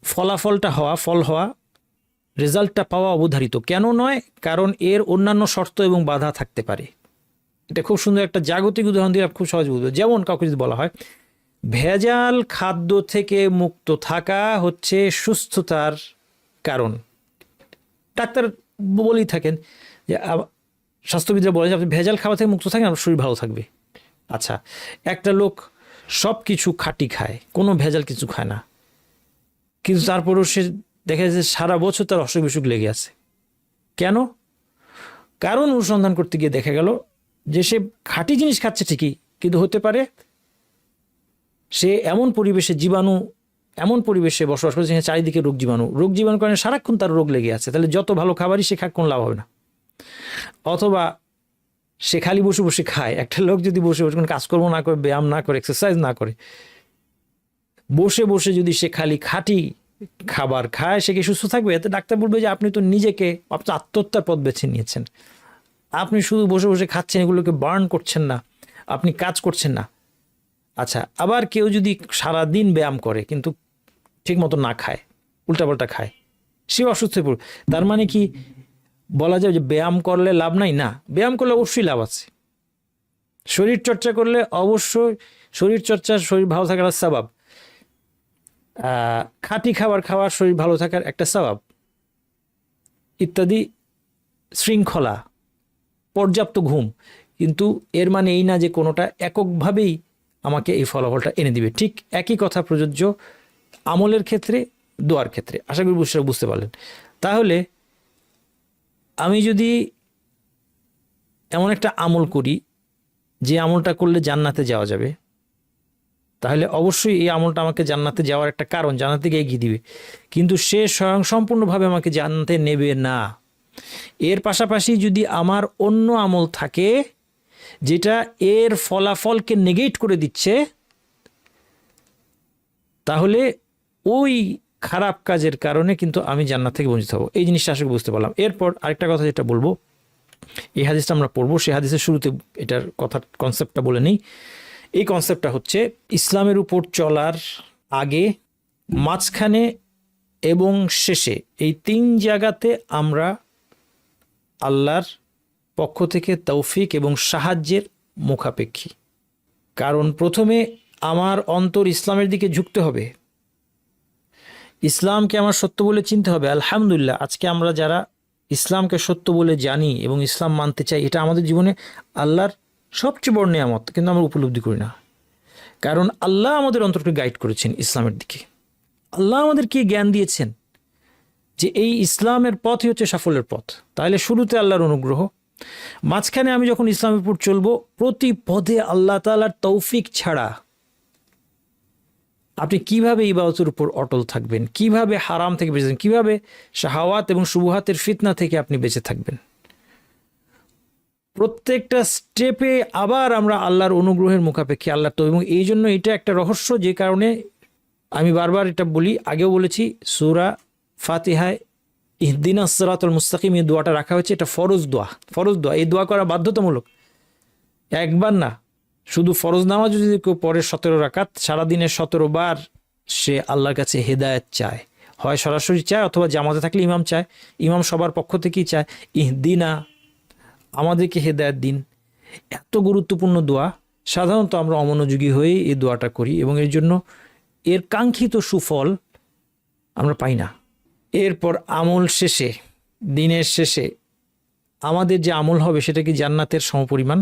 ফলাফলটা হওয়া, ফল হওয়া, রেজাল্টটা পাওয়া অবধারিত। কেন নয়? কারণ এর অন্যান্য শর্ত এবং বাধা থাকতে পারে। এটা খুব সুন্দর একটা জাগতিক উদাহরণ দিয়ে খুব সহজ বুঝবে। যেমন কাউকে যদি বলা হয় ভেজাল খাদ্য থেকে মুক্ত থাকা হচ্ছে সুস্থতার কারণ, ডাক্তার বলেই থাকেন যে, স্বাস্থ্যবিদরা বলে যে আপনি ভেজাল খাবার থেকে মুক্ত থাকেন, আপনার শরীর ভালো থাকবে। আচ্ছা, একটা লোক সব কিছু খাঁটি খায়, কোনো ভেজাল কিছু খায় না, কিন্তু তারপরেও সে দেখা যাচ্ছে সারা বছর তার অসুখ বিসুখ লেগে আছে। কেন? কারণ অনুসন্ধান করতে গিয়ে দেখা গেল যে সে খাঁটি জিনিস খাচ্ছে ঠিকই, কিন্তু হতে পারে সে এমন পরিবেশে এমন পরিবেশে বসবাস করছে যেখানে চারিদিকে রোগ জীবাণু কারণে সারাক্ষণ তার রোগ লেগে আছে। তাহলে যত ভালো খাবারই সে খাক, কোনো লাভ হবে না। অথবা সে খালি বসে বসে খায়। একটা লোক যদি বসে বসে কোনো কাজকর্ম না করে, ব্যায়াম না করে, এক্সারসাইজ না করে, বসে বসে যদি সে খালি খাঁটি খাবার খায়, সে কি সুস্থ থাকবে? এতে ডাক্তার বলবে যে আপনি তো নিজেকে আপনার আত্মহত্যার পথ বেছে নিয়েছেন, আপনি শুধু বসে বসে খাচ্ছেন, এগুলোকে বার্ন করছেন না, আপনি কাজ করছেন না। আচ্ছা, আবার কেউ যদি সারাদিন ব্যায়াম করে কিন্তু ঠিক মতো না খায়, উল্টাপাল্টা খায়, সে অসুস্থ হয়ে পড়বে। তার মানে কি বলা যায় যে ব্যায়াম করলে লাভ নাই? না, ব্যায়াম করলে অবশ্যই লাভ আছে। শরীর চর্চা করলে অবশ্যই শরীর ভালো থাকার সাবাব, খাঁটি খাবার খাওয়া শরীর ভালো থাকার একটা সাবাব ইত্যাদি, শৃঙ্খলা, পর্যাপ্ত ঘুম। কিন্তু এর মানে এই না যে কোনোটা এককভাবেই আমাকে এই ফলাফলটা এনে দিবে। ঠিক একই কথা প্রযোজ্য আমলের ক্ষেত্রে, দোয়ার ক্ষেত্রে। আশা করি বুঝতে পারলেন। তাহলে আমি যদি এমন একটা আমল করি যে আমলটা করলে জান্নাতে যাওয়া যাবে, তাহলে অবশ্যই এই আমলটা আমাকে জান্নাতে যাওয়ার একটা কারণ, জান্নাতে গিয়ে এগিয়ে দিবে। কিন্তু সে সম্পূর্ণভাবে আমাকে জান্নাতে নেবে না। এর পাশাপাশি যদি আমার অন্য আমল থাকে যেটা এর ফলাফলকে নেগেট করে দিচ্ছে, তাহলে ওই খারাপ কাজের কারণে কিন্তু আমি জান্নাত থেকে বঞ্চিত হব। এই জিনিসটা আসলে বুঝতে পারলাম। এরপর আরেকটা কথা যেটা বলবো, এই হাদিসটা আমরা পড়বো, সেই হাদিসের শুরুতে এটার কনসেপ্টটা বলে নিই। এই কনসেপ্টটা হচ্ছে ইসলামের উপর চলার আগে মাঝখানে এবং শেষে, এই 3 জায়গাতে আমরা আল্লাহর পক্ষ থেকে তৌফিক এবং সাহায্যের মুখাপেক্ষী। কারণ প্রথমে আমার অন্তর ইসলামের দিকে ঝুঁকতে হবে, ইসলামকে আমার সত্য বলে চিনতে হবে। আলহামদুলিল্লাহ, আজকে আমরা যারা ইসলামকে সত্য বলে জানি এবং ইসলাম মানতে চাই, এটা আমাদের জীবনে আল্লাহর সবচেয়ে বড় নিয়ামত, কিন্তু আমরা উপলব্ধি করি না। কারণ আল্লাহ আমাদের অন্তরকে গাইড করেছেন ইসলামের দিকে। আল্লাহ আমাদেরকে জ্ঞান দিয়েছেন যে এই ইসলামের পথই হচ্ছে সাফল্যের পথ। তাহলে শুরুতে আল্লাহর অনুগ্রহ, মাঝখানে আমি যখন ইসলামের উপর চলবো, প্রতি পদে আল্লাহ তাআলার তৌফিক ছাড়া আপনি কিভাবে ইবাদতের উপর অটল থাকবেন, কিভাবে হারাম থেকে বেঁচে থাকবেন, কিভাবে শাহাওয়াত এবং শুবহাতের ফিতনা থেকে আপনি বেঁচে থাকবেন। প্রত্যেকটা স্টেপে আবার আমরা আল্লাহর অনুগ্রহের মুখাপেক্ষী, আল্লাহর তো। এবং এই জন্য এটা একটা রহস্য, যে কারণে আমি বারবার এটা বলি, আগেও বলেছি, সূরা ফাতিহায় ইহদিনাস সিরাতাল মুস্তাকিম এই দোয়াটা রাখা হয়েছে। এটা ফরজ দোয়া, ফরজ দোয়া। এই দোয়া করা বাধ্যতামূলক, একবার না। শুধু ফরজ নামাজ যদি কেউ পড়ে 17 রাকাত, সারাদিনের 17 বার সে আল্লাহর কাছে হেদায়েত চায়, হয় সরাসরি চায় অথবা জামাতে থাকলে ইমাম চায়, ইমাম সবার পক্ষ থেকেই চায়, ইহদিনা, আমাদেরকে হেদায়েত দিন। এত গুরুত্বপূর্ণ দোয়া, সাধারণত আমরা অমনোযোগী হয়ে এই দোয়াটা করি এবং এর জন্য এর কাঙ্ক্ষিত সুফল আমরা পাই না। এরপর আমল শেষে, দিনের শেষে আমাদের যে আমল হবে সেটা কি জান্নাতের সমপরিমাণ?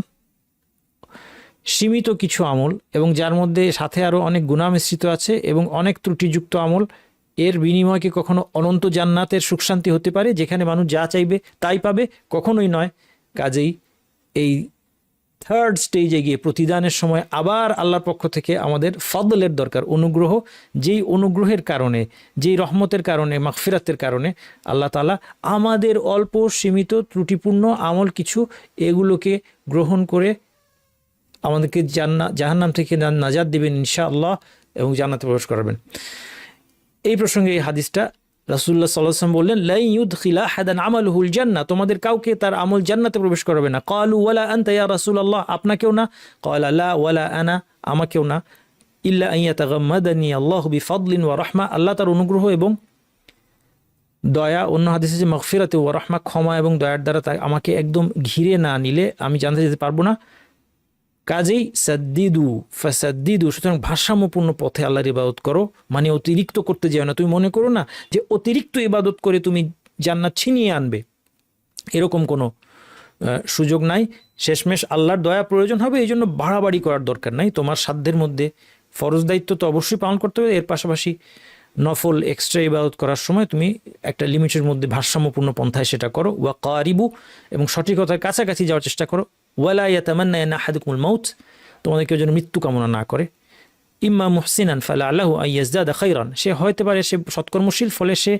সীমিত কিছু আমল, এবং যার মধ্যে সাথে আরও অনেক গুনাহ মিশ্রিত আছে এবং অনেক ত্রুটিযুক্ত আমল, এর বিনিময়ে কি কখনো অনন্ত জান্নাতের সুখ শান্তি হতে পারে, যেখানে মানুষ যা চাইবে তাই পাবে? কখনোই নয়। কাজেই এই থার্ড স্টেজে গিয়ে প্রতিদানের সময় আবার আল্লাহর পক্ষ থেকে আমাদের ফদলের দরকার, অনুগ্রহ। যেই অনুগ্রহের কারণে, যেই রহমতের কারণে, মাগফিরাতের কারণে আল্লাহ তাআলা আমাদের অল্প সীমিত ত্রুটিপূর্ণ আমল কিছু, এগুলোকে গ্রহণ করে আমাদেরকে জাহান্নাম থেকে নাজাত দিবেন ইনশাআল্লাহ এবং জান্নাতে প্রবেশ করাবেন। এই প্রসঙ্গে এই হাদিসটা রাসূলুল্লাহ সাল্লাল্লাহু আলাইহি ওয়াসাল্লাম বললেন, লা ইউদখিলা আহাদান আমালুহুল জান্নাহ, তোমাদের কাউকে তার আমল জান্নাতে প্রবেশ করাবে না। ক্বালু ওয়ালা আনতা ইয়া রাসূলুল্লাহ, আপনাকেও না? ক্বালা লা ওয়ালা আনা, আমাকেও না। ইল্লা আন ইয়াতাগাম্মাদানি আল্লাহু বিফাদলিন ওয়া রাহমা, আল্লাহ তার অনুগ্রহ এবং দয়া, অন্য হাদিসে যে মাগফিরাতে ওয়া রাহমা, ক্ষমা এবং দয়ার দ্বারা আমাকে একদম ঘিরে না নিলে আমি জান্নাতে যেতে পারবো না। কাজেই সাদ্দিদু ফাসাদ্দিদু, সুতরাং ভারসাম্যপূর্ণ পথে আল্লাহর ইবাদত করো, মানে অতিরিক্ত করতে যাও না। তুমি মনে করো না যে অতিরিক্ত ইবাদত করে তুমি জান্নাত ছিনিয়ে আনবে, এরকম কোনো সুযোগ নাই। শেষমেশ আল্লাহর দয়া প্রয়োজন হবে, এই জন্য বাড়াবাড়ি করার দরকার নাই। তোমার সাধ্যের মধ্যে ফরজ দায়িত্ব তো অবশ্যই পালন করতে হবে, এর পাশাপাশি নফল এক্সট্রা ইবাদত করার সময় তুমি একটা লিমিটের মধ্যে ভারসাম্যপূর্ণ পন্থায় সেটা করো। ওয়া কারিবু, এবং সঠিকতার কাছাকাছি যাওয়ার চেষ্টা করো। ওয়ালা ইয়াতামান্না আহাদুকুমুল মাউত, তোমাদের কেউ যেন মৃত্যু কামনা না করে। ইম্মা মুহসিনান ফালাআল্লাহু আন ইয়াজদাদা খায়রান, সে হতে পারে সে সৎকর্মশীল, ফলে সে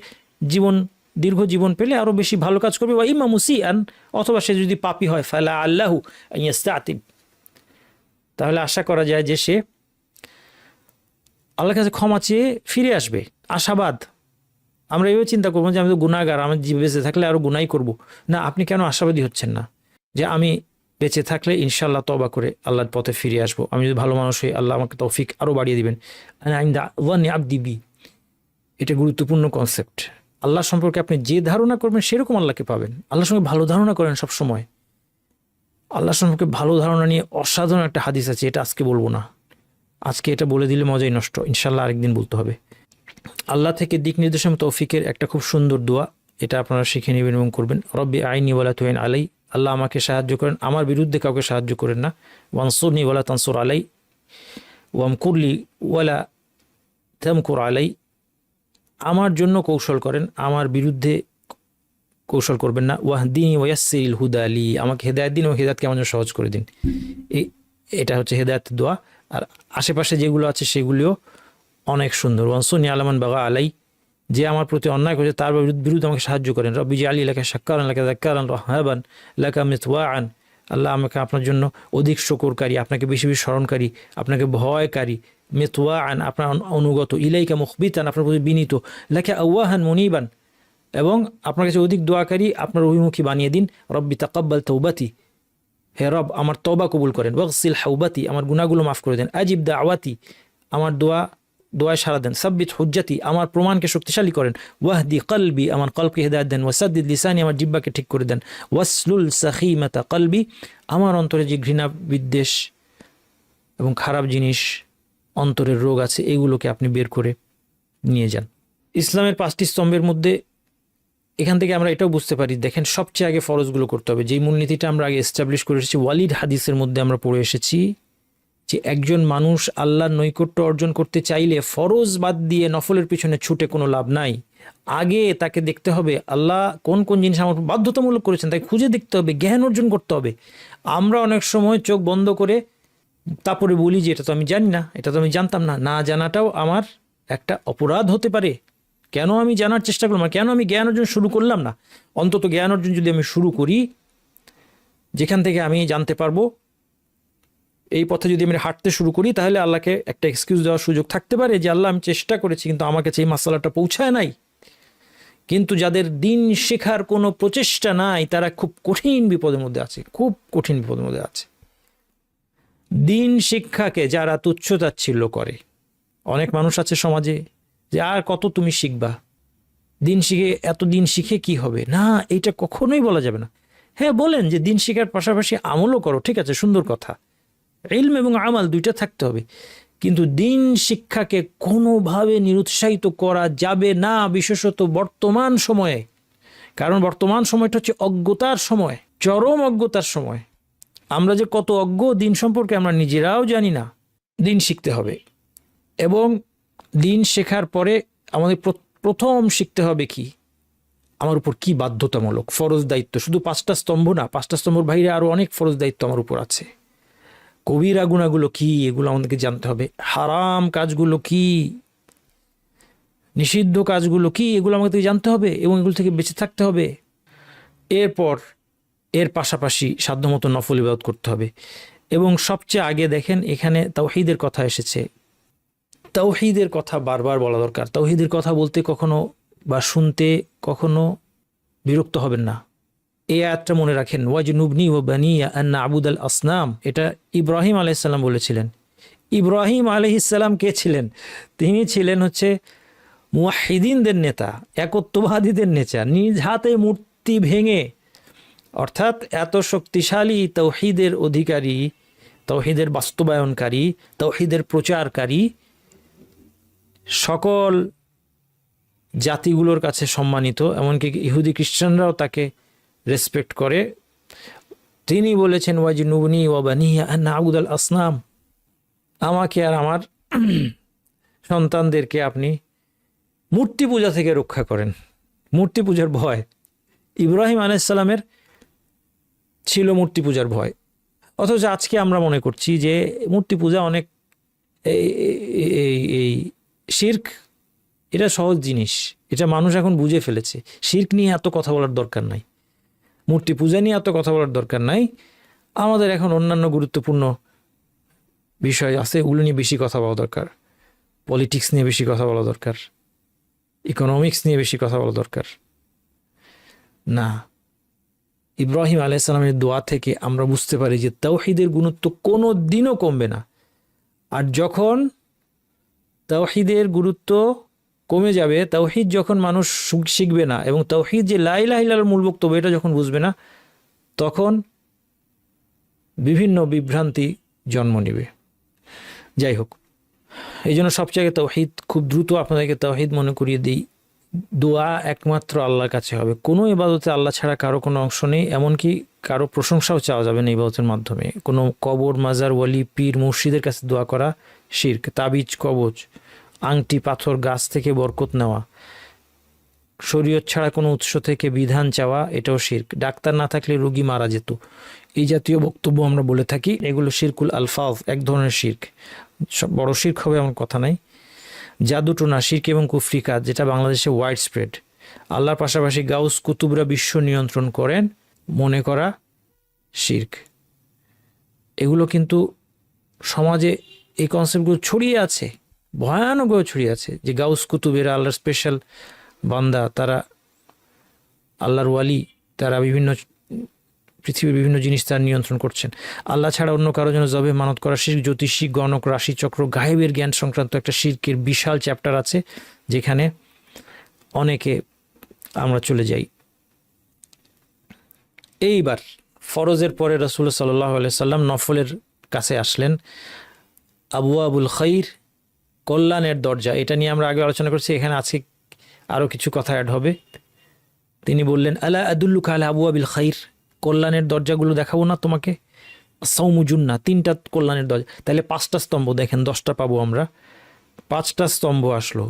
দীর্ঘ জীবন পেলে আরও বেশি ভালো কাজ করবে। ওয়া ইম্মা মুসিআন, অথবা সে যদি পাপী হয়, ফালাআল্লাহু আন ইয়াস্তাতিব, তাহলে আশা করা যায় যে সে আল্লাহর কাছে ক্ষমা চেয়ে ফিরে আসবে। আশাবাদ, আমরা এভাবে চিন্তা করবো যে আমি তো গুনাহগার, আমার বেঁচে থাকলে আরও গুনাই করব না। আপনি কেন আশাবাদী হচ্ছেন না যে আমি বেঁচে থাকলে ইনশাআল্লাহ তওবা করে আল্লাহর পথে ফিরে আসবো, আমি যদি ভালো মানুষ হই আল্লাহ আমাকে তৌফিক আরও বাড়িয়ে দিবেন। এটা গুরুত্বপূর্ণ কনসেপ্ট। আল্লাহ সম্পর্কে আপনি যে ধারণা করবেন সেরকম আল্লাহকে পাবেন। আল্লাহর সঙ্গে ভালো ধারণা করেন সব সময়। আল্লাহ সম্পর্কে ভালো ধারণা নিয়ে অসাধারণ একটা হাদিস আছে, এটা আজকে বলবো না, আজকে এটা বলে দিলে মজাই নষ্ট, ইনশাআল্লাহ আরেকদিন বলতে হবে। আল্লাহ থেকে দিক নির্দেশন তৌফিকের একটা খুব সুন্দর দোয়া, এটা আপনারা শিখে নেবেন এবং করবেন। রব্বি আইনি ওয়ালা তুইন আলাই, আল্লাহ আমাকে সাহায্য করেন, আমার বিরুদ্ধে কাউকে সাহায্য করেন না। ওয়ানসুরনি ওয়ালা তানসুর আলাই, ওয়ামকুরলি ওয়ালা তামকুর আলাই, আমার জন্য কৌশল করেন, আমার বিরুদ্ধে কৌশল করবেন না। ওয়াহদিনি ওয়ায়াসসিরিল হুদা লি, আমাকে হেদায়েত দিন ও হেদায়েতকে আমার জন্য সহজ করে দিন। এটা হচ্ছে হেদায়েতের দোয়া। আর আশেপাশে যেগুলো আছে সেগুলিও অনেক সুন্দর। ওয়ানসুরনি আলামান বাগা আলাই, যে আমার প্রতি অন্যায় করেছে তার বিরুদ্ধে আমাকে সাহায্য করেন। রব্বি জাআলি লাকা শাক্কারান লাকা যাক্কারান রাহাবান লাকা মিতওয়াআন, আল্লাহ আমাকে আপনার জন্য অধিক শুকরকারী, আপনাকে বেশি বেশি স্মরণকারী, আপনাকে ভয়কারী, মিতওয়াআন আপনার অনুগত, ইলাইকা মুখবিতান আপনার প্রতি বিনীত, লাকা আওয়াহান মুনিবান এবং আপনার কাছে অধিক দোয়াকারী, আপনার অভিমুখী বানিয়ে দিন। রব্বি তাকাব্বাল তাওবাতি, হে রব আমার তওবা কবুল করেন। ওয়াগসিল হাওবাতি, আমার গুনাহগুলো মাফ করে দেন। আজিব দাওয়াতি, আমার দোয়া দোয়ায় সারা দেন, সাব্বিত হুজ্জাতি, আমার প্রমাণকে শক্তিশালী করেন, ওয়াহদি কলবি, আমার কলবকে হেদায়েত দেন, ওয়াসাদ্দিদ লিসানি, আমার জিহ্বাকে ঠিক করে দেন, ওয়াসলুল সাখিমাতা কলবি, আমার অন্তরে যে ঘৃণা বিদ্বেষ এবং খারাপ জিনিস, অন্তরের রোগ আছে, এগুলোকে আপনি বের করে নিয়ে যান। ইসলামের 5টি স্তম্ভের মধ্যে এখান থেকে আমরা এটাও বুঝতে পারি, দেখেন সবচেয়ে আগে ফরজগুলো করতে হবে। যেই মূলনীতিটা আমরা আগে এস্টাবলিশ করে এসেছি, ওয়ালিদ হাদিসের মধ্যে আমরা পড়ে এসেছি যে একজন মানুষ আল্লাহর নৈকট্য অর্জন করতে চাইলে ফরজ বাদ দিয়ে নফলের পিছনে ছুটে কোনো লাভ নাই। আগে তাকে দেখতে হবে আল্লাহ কোন কোন জিনিস আমার বাধ্যতামূলক করেছেন, তাই খুঁজে দেখতে হবে, জ্ঞান অর্জন করতে হবে। আমরা অনেক সময় চোখ বন্ধ করে তারপরে বলি যে এটা তো আমি জানি না, এটা তো আমি জানতাম না। না জানাটাও আমার একটা অপরাধ হতে পারে। কেন আমি জানার চেষ্টা করলাম না, কেন আমি জ্ঞান অর্জন শুরু করলাম না? অন্তত জ্ঞান অর্জন যদি আমি শুরু করি, যেখান থেকে আমি জানতে পারবো, এই পথে যদি আমি হাঁটতে শুরু করি, তাহলে আল্লাহকে একটা এক্সকিউজ দেওয়ার সুযোগ থাকতে পারে যে আল্লাহ আমি চেষ্টা করেছি কিন্তু আমার কাছে এই মাসালাটা পৌঁছায় নাই। কিন্তু যাদের দিন শেখার কোনো প্রচেষ্টা নাই, তারা খুব কঠিন বিপদের মধ্যে আছে, খুব কঠিন বিপদের মধ্যে আছে। দিন শিক্ষাকে যারা তুচ্ছতাচ্ছিল্য করে, অনেক মানুষ আছে সমাজে যে আর কত তুমি শিখবা, দিন শিখে এত দিন শিখে কি হবে, না এইটা কখনোই বলা যাবে না। হ্যাঁ বলেন যে দিন শিখার পাশাপাশি আমলও করো, ঠিক আছে, সুন্দর কথা, ইলম এবং আমাল দুইটা থাকতে হবে, কিন্তু দিন শিক্ষাকে কোনোভাবে নিরুৎসাহিত করা যাবে না, বিশেষত বর্তমান সময়ে। কারণ বর্তমান সময়টা হচ্ছে অজ্ঞতার সময়, চরম অজ্ঞতার সময়। আমরা যে কত অজ্ঞ দিন সম্পর্কে আমরা নিজেরাও জানি না। দিন শিখতে হবে এবং দিন শেখার পরে আমাদের প্রথম শিখতে হবে কি, আমার উপর কি বাধ্যতামূলক ফরজ দায়িত্ব। শুধু 5টা স্তম্ভ না, 5টা স্তম্ভের বাইরে আরও অনেক ফরজ দায়িত্ব আমার উপর আছে। কবিরা গুনাহগুলো কি, এগুলো আমাদেরকে জানতে হবে। হারাম কাজগুলো কি, নিষিদ্ধ কাজগুলো কি, এগুলো আমাদেরকে জানতে হবে এবং এগুলো থেকে বেঁচে থাকতে হবে। এরপর এর পাশাপাশি সাধ্যমতো নফল ইবাদত করতে হবে। এবং সবচেয়ে আগে দেখেন এখানে তাওহীদের কথা এসেছে, তাওহীদের কথা বারবার বলা দরকার। তাওহীদের কথা বলতে কখনো বা শুনতে কখনো বিরক্ত হবেন না। এই আয়াতটা মনে রাখেন, ওয়াজনুবনি ওয়া বানিয়া আন না'বুদাল আসনাম, এটা ইব্রাহিম আলাইহিস সালাম বলেছিলেন। ইব্রাহিম আলাইহিস সালাম কে ছিলেন? তিনি ছিলেন হচ্ছে মুওয়াহিদিনদের নেতা, একত্ববাদীদের নেতা। নিজ হাতে মূর্তি ভেঙে, অর্থাৎ এত শক্তিশালী তাওহীদের অধিকারী, তাওহীদের বাস্তবায়নকারী, তাওহীদের প্রচারকারী, সকল জাতিগুলোর কাছে সম্মানিত, এমনকি ইহুদি খ্রিস্টানরাও তাকে রেসপেক্ট করে। তিনি বলেছেন ওয়াজনুবনি ওয়া বানিয়া আন না'বুদাল আসনাম, আমাকে আর আমার সন্তানদেরকে আপনি মূর্তি পূজা থেকে রক্ষা করেন। মূর্তি পূজার ভয় ইব্রাহিম আলাইহিস সালামের ছিল, মূর্তি পূজার ভয়। অথচ আজকে আমরা মনে করছি যে মূর্তি পূজা অনেক এই শিরক, এটা সহজ জিনিস, এটা মানুষ এখন বুঝে ফেলেছে। শিরক নিয়ে এত কথা বলার দরকার নাই, মূর্তি পূজা নিয়ে এত কথা বলার দরকার নাই। আমাদের এখন অন্যান্য গুরুত্বপূর্ণ বিষয় আছে, ওগুলো নিয়ে বেশি কথা বলা দরকার। পলিটিক্স নিয়ে বেশি কথা বলা দরকার, ইকোনমিক্স নিয়ে বেশি কথা বলা দরকার না। ইব্রাহিম আলাইহিস সালামের দোয়া থেকে আমরা বুঝতে পারি যে তাওহীদের গুরুত্ব কোনো দিনও কমবে না। আর যখন তাওহীদের গুরুত্ব কমে যাবে, তাওহীদ যখন মানুষ শিখবে না এবং তাওহীদ যে লা ইলাহা ইল্লাল্লাহর মূল বক্তব্য এটা যখন বুঝবে না, তখন বিভিন্ন বিভ্রান্তি জন্ম নেবে। যাই হোক, এই জন্য সবচেয়ে তাওহীদ, খুব দ্রুত আপনাদেরকে তাওহীদ মনে করিয়ে দিই, দোয়া একমাত্র আল্লাহর কাছে হবে। কোনো ইবাদতে আল্লাহ ছাড়া কারো কোনো অংশ নেই, এমনকি কারো প্রশংসাও চাওয়া যাবে না ইবাদতের মাধ্যমে। কোনো কবর, মাজার, ওয়ালি, পীর, মুর্শিদের কাছে দোয়া করা শিরক। তাবিজ, কবজ, আংটি, পাথর, গাছ থেকে বরকত নেওয়া, শরীয়ত ছাড়া কোনো উৎস থেকে বিধান চাওয়া, এটাও শিরক। ডাক্তার না থাকলে রোগী মারা যেত, এই জাতীয় বক্তব্য আমরা বলে থাকি, এগুলো শিরকুল আলফাজ, এক ধরনের শিরক। সব বড় শিরক হবে এমন কথা নাই। জাদুটোনা, শিরক এবং কুফরি কাজ, যেটা বাংলাদেশে ওয়াইড স্প্রেড। আল্লাহর পাশাপাশি গাউস কুতুবরা বিশ্ব নিয়ন্ত্রণ করেন মনে করা শিরক। এগুলো কিন্তু সমাজে এই কনসেপ্টগুলো ছড়িয়ে আছে, ভয়ানকভাবে ছড়িয়ে আছে, যে গাউস কুতুবেরা আল্লাহর স্পেশাল বান্দা, তারা আল্লাহর ওয়ালি, তারা বিভিন্ন পৃথিবীর বিভিন্ন জিনিস তার নিয়ন্ত্রণ করছেন। আল্লাহ ছাড়া অন্য কারো জন্য জবে মানত করা শিরক, জ্যোতিষী, গণক, রাশিচক্র, গায়েবের জ্ঞান সংক্রান্ত একটা শিরকের বিশাল চ্যাপ্টার আছে, যেখানে অনেকে আমরা চলে যাই। এইবার ফরজের পরে রাসূল সাল্লাল্লাহু আলাইহি সাল্লাম নফলের কাছে আসলেন। আবওয়াবুল খাইর, কল্যাণের দরজা, এটা নিয়ে আমরা আগে আলোচনা করছি, এখানে আজকে আরও কিছু কথা অ্যাড হবে। তিনি বললেন, আলা আদুল্লুকা আলা আবওয়াবিল খাইর, কল্যাণের দরজাগুলো দেখাবো না তোমাকে? সাওমু জুন্না, 3টা কল্যাণের দরজা। তাহলে 5টা স্তম্ভ, দেখেন 10টা পাবো আমরা, 5টা স্তম্ভ আসলো।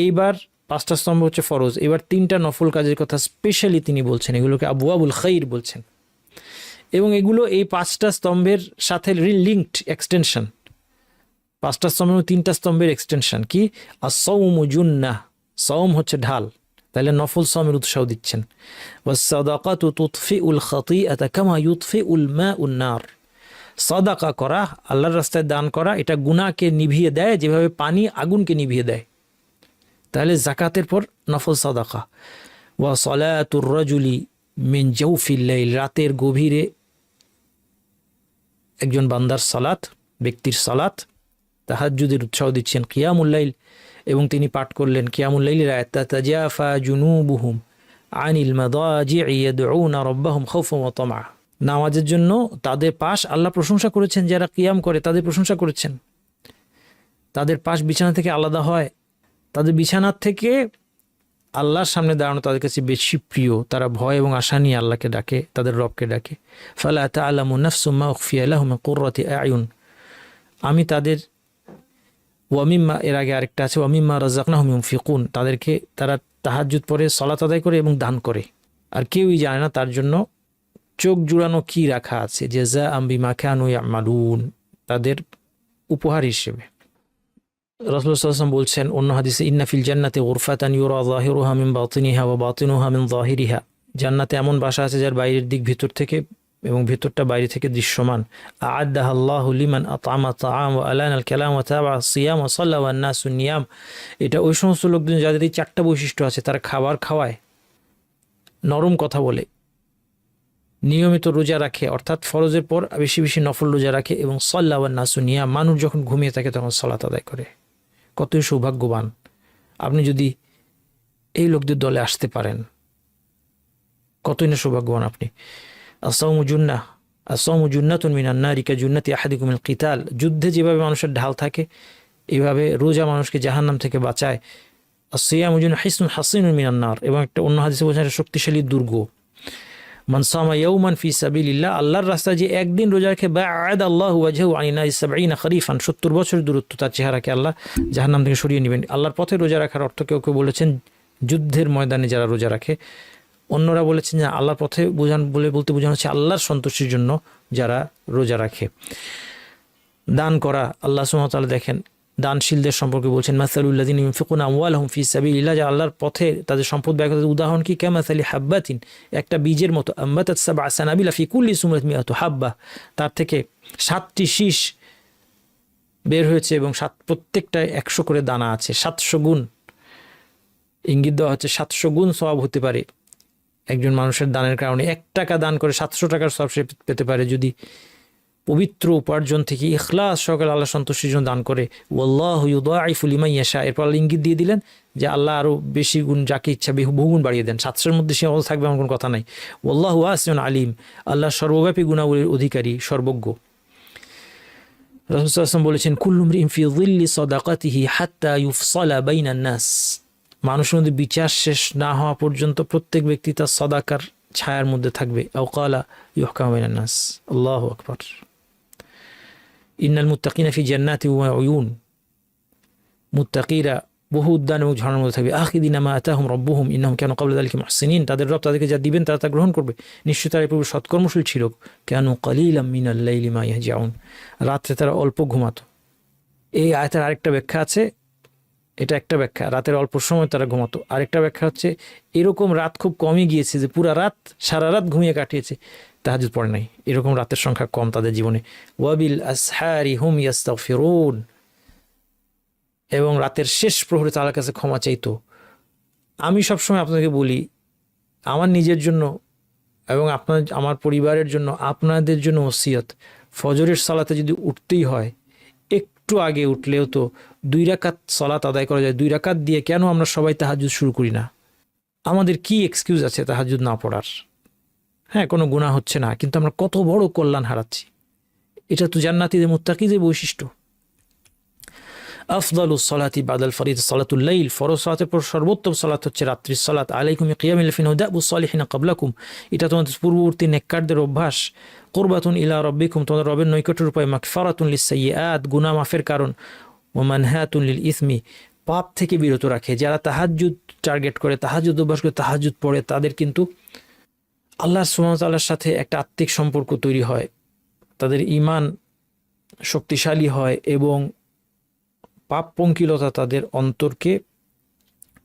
এইবার 5টা স্তম্ভ হচ্ছে ফরজ, এবার 3টা নফল কাজের কথা স্পেশালি তিনি বলছেন, এগুলোকে আবওয়াবুল খাইর বলছেন। এবং এগুলো এই 5টা স্তম্ভের সাথে লিঙ্কড এক্সটেনশন, 5টা স্তম্ভ 3টা স্তম্ভের এক্সটেনশন। কি? আসসাওমু জুন্নাহ, সাওম হচ্ছে ঢাল, তাহলে নফল সাওমের উৎসাহ দিচ্ছেন। ওয়াসসাদাকাতু তুতফিউল খাতিআতা কামা ইউতফিউল মাউন নার, সাদাকা করা, আল্লাহর রাস্তায় দান করা, এটা গুনাহকে নিভিয়ে দেয় যেভাবে পানি আগুনকে নিভিয়ে দেয়। তাহলে যাকাতের পর নফল সাদাকা। ওয়া সালাতুর রাজুলি মিন জাওফিল লাইল, রাতের গভীরে একজন বান্দার সালাত, ব্যক্তির সালাত, তাহাজ্জুদের উৎসাহ দিচ্ছেন। কিয়ামুল লাইল, এবং তিনি পাঠ করলেন কিয়ামুল লাইলের আয়াত, তাতাজাফা জুনুবুহুম আনিল মাদাজি'i ইয়াদউনা রাব্বাহুম খাউফান ওয়া তামআ, নামাজের জন্য তাদের পাশ আল্লাহ প্রশংসা করেছেন, যারা কিয়াম করে তাদের প্রশংসা করেছেন। তাদের পাশ বিছানা থেকে আলাদা হয়, তাদের বিছানার থেকে আল্লাহর সামনে দাঁড়ানো তাদের কাছে বেশি প্রিয়, তারা ভয় এবং আশা নিয়ে আল্লাহকে ডাকে, তাদের রবকে ডাকে। ফালা তা'লামু নাফসুম মা উখফিয়া লাহুম মিন কুররাতি আ'য়ুন, আমি তাদের, ওয়ামিম্মা, এর আগে আরেকটা আছে ওয়ামিম্মা রাযাকনাহুম ইউনফিকুন, তাদেরকে, তারা তাহাজ্জুদ পড়ে, সালাত আদায় করে এবং দান করে, আর কেউই জানে না তার জন্য চোখ জুড়ানো কি রাখা আছে, জাযাআম বিমা কানু ইয়ামালুন, তাদের উপহার হিসেবে। রাসূলুল্লাহ সাল্লাল্লাহু আলাইহি ওয়াসাল্লাম বলছেন অন্য হাদিসে, ইন্না ফিল জান্নাতি গুরফাতান ইউরা যাহিরুহা মিন বাতিনিহা ওয়া বাতিনুহা মিন যাহিরিহা, জান্নাতে এমন বাসা আছে যার বাইরের দিক ভিতর থেকে এবং ভিতরটা বাইরে থেকে দৃশ্যমান। আ'আদ্দাহা আল্লাহু লিমান আত'আমা তা'আম ওয়া আলানা আল কালাম ওয়া তাবা সিয়াম ওয়া সাল্লা ওয়ান নাসু নিয়াম, এটা ওই সমস্ত লোকজন যাদের এই 4টা বৈশিষ্ট্য আছে, তারা খাবার খাওয়ায়, নরম কথা বলে, নিয়মিত রোজা রাখে, অর্থাৎ ফরজের পর বেশি বেশি নফল রোজা রাখে, এবং সাল্লা ওয়ান নাসু নিয়াম, মানুষ যখন ঘুমিয়ে থাকে তখন সালাত আদায় করে। কতই সৌভাগ্যবান আপনি যদি এই লোকদের দলে আসতে পারেন, কতই না সৌভাগ্যবান আপনি। আসসাওমু জুন্নাহ, আসসাওমু জুন্নাতুন মিনান নারি কা জুন্নাতি আহাদিকুমিল কিতাল, যুদ্ধে যেভাবে মানুষের ঢাল থাকে এইভাবে রোজা মানুষকে জাহান্নাম থেকে বাঁচায়। আসসিয়ামু জুন্নাহ হিসনুন হাসিনুন মিনান নার, এবং একটা অন্য হাদিসে বলছেন শক্তিশালী দুর্গ। মান সামা ইয়াওমান ফি সাবিলিল্লাহ, আল্লাহর রাস্তায় যে একদিন রোজা রাখে, বা'আদা আল্লাহু ওয়াজহাহু আনিন নারি 70 খরিফান, 70 বছর দূরত্ব তার চেহারাকে আল্লাহ জাহান্নাম থেকে সরিয়ে নেবেন। আল্লাহর পথে রোজা রাখার অর্থ কেউ কেউ বলেছেন যুদ্ধের ময়দানে যারা রোজা রাখে, অন্যরা বলেছেন যে আল্লাহর পথে বলতে বোঝানো হচ্ছে আল্লাহর সন্তুষ্টির জন্য যারা রোজা রাখে। দান করা, আল্লাহ সুবহানাহু ওয়া তাআলা দেখেন দানশীলদের সম্পর্কে বলছেন, মাসালুল্লাযিনা ইউনফিকুনা আমওয়ালাহুম ফি সাবিলিল্লাহ, যে আল্লাহর পথে তাদের সম্পদ ব্যয় করে, উদাহরণ কি, কামাসালি হাব্বাতিন, একটা বীজের মতো, আম্বাতাত সাবআ সানাবিলা ফি কুল্লি সুমরাতিন মিআতু হাব্বা, তার থেকে 7টি শীষ বের হয়েছে এবং প্রত্যেকটায় 100 করে দানা আছে, 700 গুণ। ইঙ্গিত দেওয়া হচ্ছে 700 গুণ সওয়াব হতে পারে একজন মানুষের দানের কারণে। 1 টাকা দান করে 700 টাকার সওয়াব সে পেতে পারে যদি পবিত্র উপার্জন থেকে ইখলাস সহকারে আল্লাহ সন্তুষ্টির জন্য দান করে। ওয়াল্লাহু ইউদাইফু লিমান ইয়াশা, এরপর আল্লাহ ইঙ্গিত দিয়ে দিলেন যে আল্লাহ আরও বেশি গুণ যাকে ইচ্ছা বহুগুণ বাড়িয়ে দেন। 700-এর মধ্যে সীমাবদ্ধ থাকবে এমন কোনো কথা নাই। ওয়াল্লাহু ওয়াসিউন আলিম, আল্লাহ সর্বব্যাপী গুণাবলীর অধিকারী, সর্বজ্ঞ। রাসূল সাল্লাল্লাহু আলাইহি ওয়াসাল্লাম বলেছেন, কুল্লু মরিইন ফি যিল্লি সাদাকাতিহি হাত্তা ইউফসালা বাইনান নাস, মানুষের মধ্যে বিচার শেষ না হওয়া পর্যন্ত প্রত্যেক ব্যক্তি তার সাদাকার ছায়ার মধ্যে থাকবে। আও ক্বালা ইউহকামু বাইনান নাস, আল্লাহু আকবার। ইন্নাল মুত্তাকিনা ফি জান্নাতি ওয়া উয়ুন, মুত্তাকিরা বহু উদ্যান এবং ঝর্ণার মধ্যে থাকবে। আখিদিনা মা আতাহুম রাব্বুহুম ইন্নাহুম কানু ক্বাবলা যালিকা মুহসিনিন, তাদের রব তাদেরকে যা দিবেন তারা তা গ্রহণ করবে, নিশ্চয়ই তারা পূর্বে সৎকর্মশীল ছিল। কানু কালিলাম মিনাল লাইলি মা ইয়াহজাউন, রাতে তারা অল্প ঘুমাতো। এই আয়াতের আরেকটা ব্যাখ্যা আছে, এটা একটা ব্যাখ্যা, রাতের অল্প সময় তারা ঘুমাতো। আরেকটা ব্যাখ্যা হচ্ছে এরকম রাত খুব কমই গিয়েছে যে পুরা রাত, সারা রাত ঘুমিয়ে কাটিয়েছে, তাহাজ্জুদ পড়ে নাই, এরকম রাতের সংখ্যা কম তাদের জীবনে। ওয়াবিল আসহারি হুম ইয়াস্তাগফিরুন, এবং রাতের শেষ প্রহরে তার কাছে ক্ষমা চাইতো। আমি সবসময় আপনাকে বলি, আমার নিজের জন্য এবং আপনার আমার পরিবারের জন্য আপনাদের জন্য ওসিয়ত, ফজরের সালাতে যদি উঠতেই হয় একটু আগে উঠলেও তো 2 রাকাত সালাত আদায় করা যায়। 2 রাকাত দিয়ে কেন আমরা সবাই তাহাজ্জুদ শুরু করি না? আমাদের কি এক্সকিউজ আছে তাহাজ্জুদ না পড়ার? হ্যাঁ, কোনো গুনাহ হচ্ছে না, কিন্তু আমরা কত বড় কল্যাণ হারাচ্ছি। এটা তো জান্নাতীদের মুত্তাকিদের বৈশিষ্ট্য। আফদালুস সালাতি বাদাল ফরিদ সালাতুল লাইল, ফরজ সালাতের পর সর্বোত্তম সালাত হচ্ছে রাত্রির সালাত। আলাইকুম কিয়ামুল লাইল হুদাবুস সালিহিন ক্বাবলাকুম, এটা তোমাদের পূর্ববর্তী নেককারদের অভ্যাস। কুরবাতুন ইলা রাব্বিকুম, তোমাদের রবের নৈকট্যের উপায়। মাগফিরাতুন লিস-সাইয়্যাত, গুনাহ মাফের কারণ। ওয়া মানহাতুন লিল ইসমি, পাপ থেকে বিরত রাখে। যারা তাহাজ্জুদ টার্গেট করে, তাহাজ্জুদ অভ্যাস করে, তাহাজ্জুদ পড়ে, তাদের কিন্তু আল্লাহ সুবহানাহু ওয়া তাআলার সাথে একটা আত্মিক সম্পর্ক তৈরি হয়, তাদের ঈমান শক্তিশালী হয় এবং পাপ পঙ্কিলতা তাদের অন্তরকে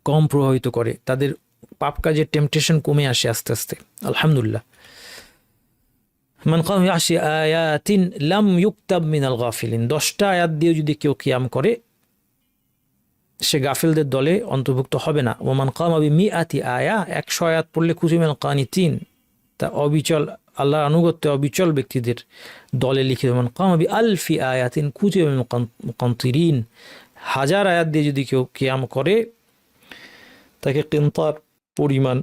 কম প্রভাবিত করে, তাদের পাপ কাজের টেম্পটেশন কমে আসে আস্তে আস্তে। আলহামদুলিল্লাহ। মান কাম ইয়াশি আয়াতিন লাম ইউকতাব মিনাল গাফিলিন, 10টা আয়াত দিয়ে যদি কেউ কিয়াম করে সে গাফিলদের দলে অন্তর্ভুক্ত হবে না। ওমান কামা বিমিআতি আয়া, 100 আয়াত পড়লে কুতুবিল কানিতিন, তা অবিচল আল্লাহর আনুগত্যে অবিচল ব্যক্তিদের দলে লিখিত। ওমান কামা বি আলফি আয়াতিন কুতুবিল মুকান্তিরিন, 1000 আয়াত দিয়ে যদি কেউ কিয়াম করে তাকে কিনতার পরিমাণ,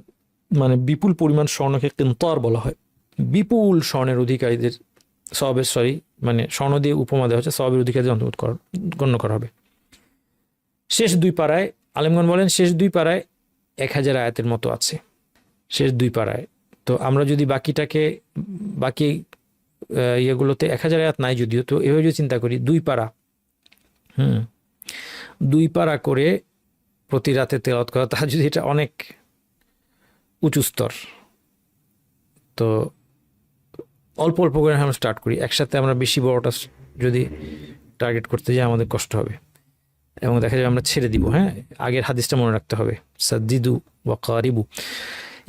মানে বিপুল পরিমাণ স্বর্ণকে কিনতার বলা হয়। বিপুল স্বর্ণের অধিকারীদের সওয়াবের, মানে স্বর্ণ দিয়ে উপমা দেওয়া হচ্ছে, সওয়াবের অধিকারীদের অন্তর্ভুক্ত গণ্য করা হবে। শেষ 2 পারায় আলেমগণ বলেন শেষ 2 পারায় 1000 আয়াতের মতো আছে, শেষ 2 পারায়। তো আমরা যদি বাকি ইয়েগুলোতে 1000 আয়াত নাই যদিও, তো এভাবে যদি চিন্তা করি 2 পারা, 2 পারা করে প্রতি রাতে তেলাওয়াত করা, তাহলে যদি এটা অনেক উঁচু স্তর। তো অল্প অল্প করে আমরা স্টার্ট করি, একসাথে আমরা বেশি বড়টা যদি টার্গেট করতে যাই আমাদের কষ্ট হবে এবং দেখা যাবে আমরা ছেড়ে দিব। হ্যাঁ, আগের হাদিসটা মনে রাখতে হবে, সাদ্দিদু ওয়া কারিবু